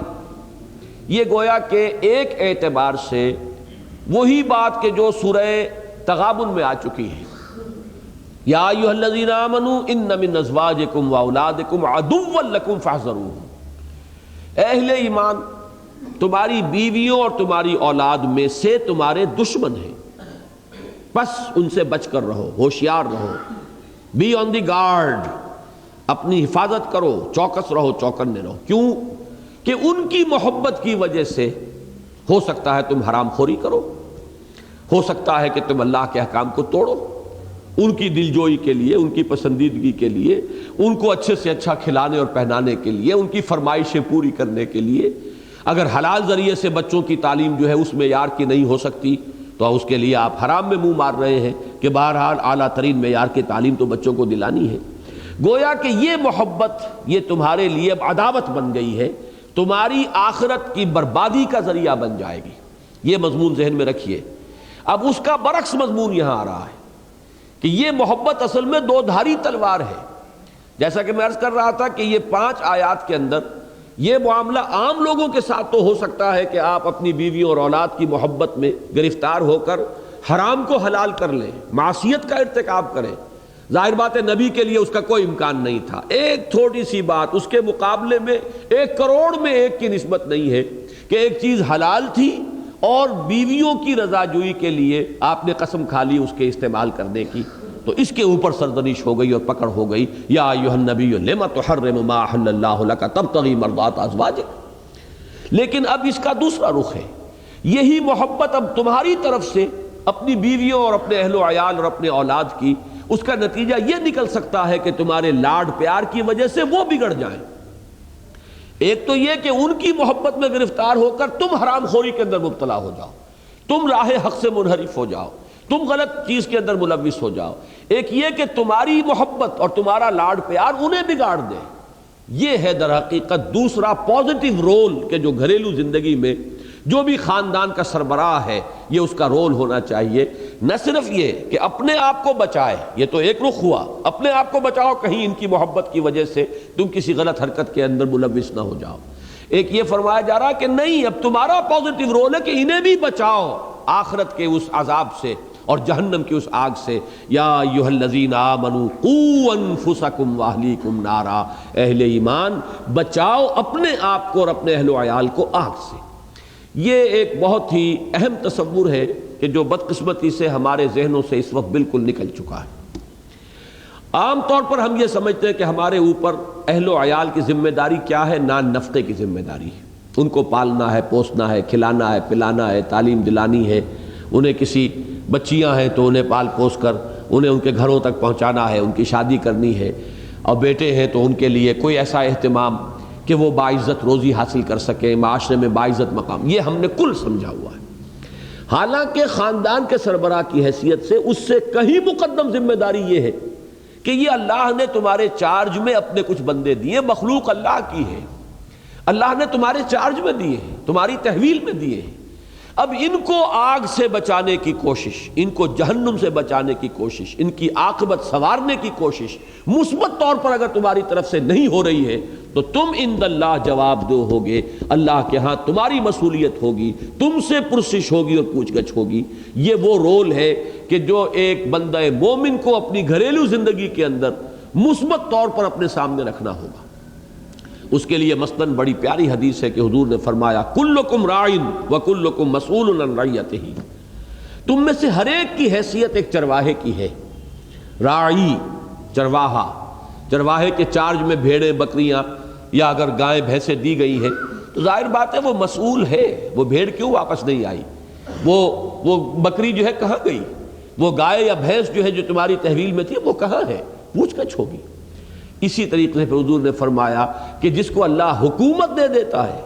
یہ گویا کہ ایک اعتبار سے وہی بات کہ جو سورہ تغابن میں آ چکی ہے، یا ایھا الذین آمنوا ان من ازواجکم واولادکم عدوا لکم فاحذروہم۔ اے اہل ایمان، تمہاری بیویوں اور تمہاری اولاد میں سے تمہارے دشمن ہیں، بس ان سے بچ کر رہو، ہوشیار رہو۔ بی آن دی گارڈ، اپنی حفاظت کرو، چوکس رہو، چوکنے رہو۔ کیوں کہ ان کی محبت کی وجہ سے ہو سکتا ہے تم حرام خوری کرو، ہو سکتا ہے کہ تم اللہ کے احکام کو توڑو، ان کی دلجوئی کے لیے، ان کی پسندیدگی کے لیے، ان کو اچھے سے اچھا کھلانے اور پہنانے کے لیے، ان کی فرمائشیں پوری کرنے کے لیے اگر حلال ذریعے سے بچوں کی تعلیم جو ہے اس معیار کی نہیں ہو سکتی تو اس کے لیے آپ حرام میں منہ مار رہے ہیں کہ بہرحال اعلیٰ ترین معیار کی تعلیم تو بچوں کو دلانی ہے۔ گویا کہ یہ محبت یہ تمہارے لیے اب عداوت بن گئی ہے، تمہاری آخرت کی بربادی کا ذریعہ بن جائے گی۔ یہ مضمون ذہن میں رکھیے۔ اب اس کا برعکس مضمون یہاں آ رہا ہے کہ یہ محبت اصل میں دو دھاری تلوار ہے۔ جیسا کہ میں عرض کر رہا تھا کہ یہ 5 آیات کے اندر یہ معاملہ عام لوگوں کے ساتھ تو ہو سکتا ہے کہ آپ اپنی بیویوں اور اولاد کی محبت میں گرفتار ہو کر حرام کو حلال کر لیں، معصیت کا ارتکاب کریں۔ ظاہر بات ہے نبی کے لیے اس کا کوئی امکان نہیں تھا۔ ایک تھوڑی سی بات اس کے مقابلے میں 1 کروڑ میں 1 کی نسبت نہیں ہے کہ ایک چیز حلال تھی اور بیویوں کی رضا جوئی کے لیے آپ نے قسم کھا لی اس کے استعمال کرنے کی، تو اس کے اوپر سرزنش ہو گئی اور پکڑ ہو گئی، یا ایھا النبی لم تحرم ما احل اللہ لک تبتغی مرضات ازواجک۔ لیکن اب اس کا دوسرا رخ ہے، یہی محبت اب تمہاری طرف سے اپنی بیویوں اور اپنے اہل و عیال اور اپنے اولاد کی، اس کا نتیجہ یہ نکل سکتا ہے کہ تمہارے لاڈ پیار کی وجہ سے وہ بگڑ جائیں۔ ایک تو یہ کہ ان کی محبت میں گرفتار ہو کر تم حرام خوری کے اندر مبتلا ہو جاؤ، تم راہ حق سے منحرف ہو جاؤ، تم غلط چیز کے اندر ملوث ہو جاؤ۔ ایک یہ کہ تمہاری محبت اور تمہارا لاڈ پیار انہیں بگاڑ دے۔ یہ ہے در حقیقت دوسرا پازیٹیو رول کہ جو گھریلو زندگی میں جو بھی خاندان کا سربراہ ہے یہ اس کا رول ہونا چاہیے۔ نہ صرف یہ کہ اپنے آپ کو بچائے، یہ تو ایک رخ ہوا، اپنے آپ کو بچاؤ کہیں ان کی محبت کی وجہ سے تم کسی غلط حرکت کے اندر ملوث نہ ہو جاؤ۔ ایک یہ فرمایا جا رہا کہ نہیں، اب تمہارا پازیٹیو رول ہے کہ انہیں بھی بچاؤ آخرت کے اس عذاب سے اور جہنم کی اس آگ سے۔ یا ایھا الذین آمنوا قوا انفسکم واہلیکم نارا، اہل ایمان بچاؤ اپنے آپ کو اور اپنے اہل و عیال کو آگ سے۔ یہ ایک بہت ہی اہم تصور ہے کہ جو بدقسمتی سے ہمارے ذہنوں سے اس وقت بالکل نکل چکا ہے۔ عام طور پر ہم یہ سمجھتے ہیں کہ ہمارے اوپر اہل و عیال کی ذمہ داری کیا ہے؟ نان نفقے کی ذمہ داری ہے، ان کو پالنا ہے، پوسنا ہے، کھلانا ہے، پلانا ہے، تعلیم دلانی ہے، انہیں کسی بچیاں ہیں تو انہیں پال پوس کر انہیں ان کے گھروں تک پہنچانا ہے، ان کی شادی کرنی ہے، اور بیٹے ہیں تو ان کے لیے کوئی ایسا اہتمام کہ وہ باعزت روزی حاصل کر سکیں، معاشرے میں باعزت مقام، یہ ہم نے کل سمجھا ہوا ہے۔ حالانکہ خاندان کے سربراہ کی حیثیت سے اس سے کہیں مقدم ذمہ داری یہ ہے کہ یہ اللہ نے تمہارے چارج میں اپنے کچھ بندے دیے، مخلوق اللہ کی ہے، اللہ نے تمہارے چارج میں دیے ہیں، تمہاری تحویل میں دیے ہیں۔ اب ان کو آگ سے بچانے کی کوشش، ان کو جہنم سے بچانے کی کوشش، ان کی عاقبت سنوارنے کی کوشش مثبت طور پر اگر تمہاری طرف سے نہیں ہو رہی ہے تو تم عند اللہ جواب دو ہوگے، اللہ کے ہاں تمہاری مسئولیت ہوگی، تم سے پرسش ہوگی اور پوچھ گچھ ہوگی۔ یہ وہ رول ہے کہ جو ایک بندہ مومن کو اپنی گھریلو زندگی کے اندر مثبت طور پر اپنے سامنے رکھنا ہوگا۔ اس کے لیے مثلاً بڑی پیاری حدیث ہے کہ حضور نے فرمایا کلکم راعٍ وکلکم مسئول عن رعیتہ، تم میں سے ہر ایک کی حیثیت ایک چرواہے کی ہے۔ راعی چرواہا، چرواہے کے چارج میں بھیڑیں بکریاں یا اگر گائیں بھینسیں دی گئی ہیں تو ظاہر بات ہے وہ مسئول ہے، وہ بھیڑ کیوں واپس نہیں آئی، وہ بکری جو ہے کہاں گئی، وہ گائے یا بھینس جو ہے جو تمہاری تحویل میں تھی وہ کہاں ہے، پوچھ گچھ ہوگی۔ اسی طریقے سے حضور نے فرمایا کہ جس کو اللہ حکومت دے دیتا ہے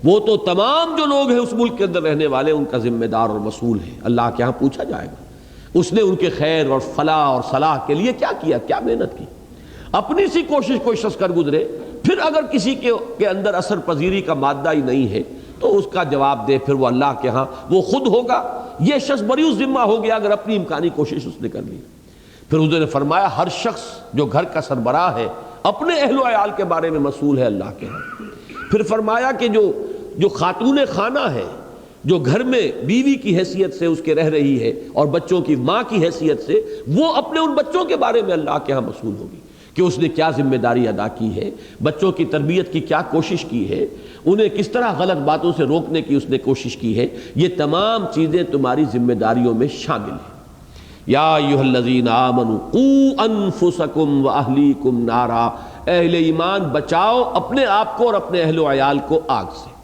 وہ تو تمام جو لوگ ہیں اس ملک کے اندر رہنے والے ان کا ذمہ دار اور مسئول ہے، اللہ کے ہاں پوچھا جائے گا اس نے ان کے خیر اور فلاح اور صلاح کے لیے کیا کیا، کیا محنت کی۔ اپنی سی کوشش کوئی شخص کر گزرے، پھر اگر کسی کے اندر اثر پذیری کا مادہ ہی نہیں ہے تو اس کا جواب دے پھر وہ اللہ کے ہاں وہ خود ہوگا۔ یہ شخص بری ذمہ ہو گیا اگر اپنی امکانی کوشش اس نے کر لی۔ پھر حضور نے فرمایا ہر شخص جو گھر کا سربراہ ہے اپنے اہل و عیال کے بارے میں مسئول ہے اللہ کے ہاں۔ پھر فرمایا کہ جو خاتون خانہ ہے، جو گھر میں بیوی کی حیثیت سے اس کے رہ رہی ہے اور بچوں کی ماں کی حیثیت سے، وہ اپنے ان بچوں کے بارے میں اللہ کے ہاں مسئول ہوگی کہ اس نے کیا ذمہ داری ادا کی ہے، بچوں کی تربیت کی کیا کوشش کی ہے، انہیں کس طرح غلط باتوں سے روکنے کی اس نے کوشش کی ہے۔ یہ تمام چیزیں تمہاری ذمہ داریوں میں شامل ہیں۔ یا ایھا الذین آمنوا قوا انفسکم واہلیکم نارا، اہل ایمان بچاؤ اپنے آپ کو اور اپنے اہل و عیال کو آگ سے۔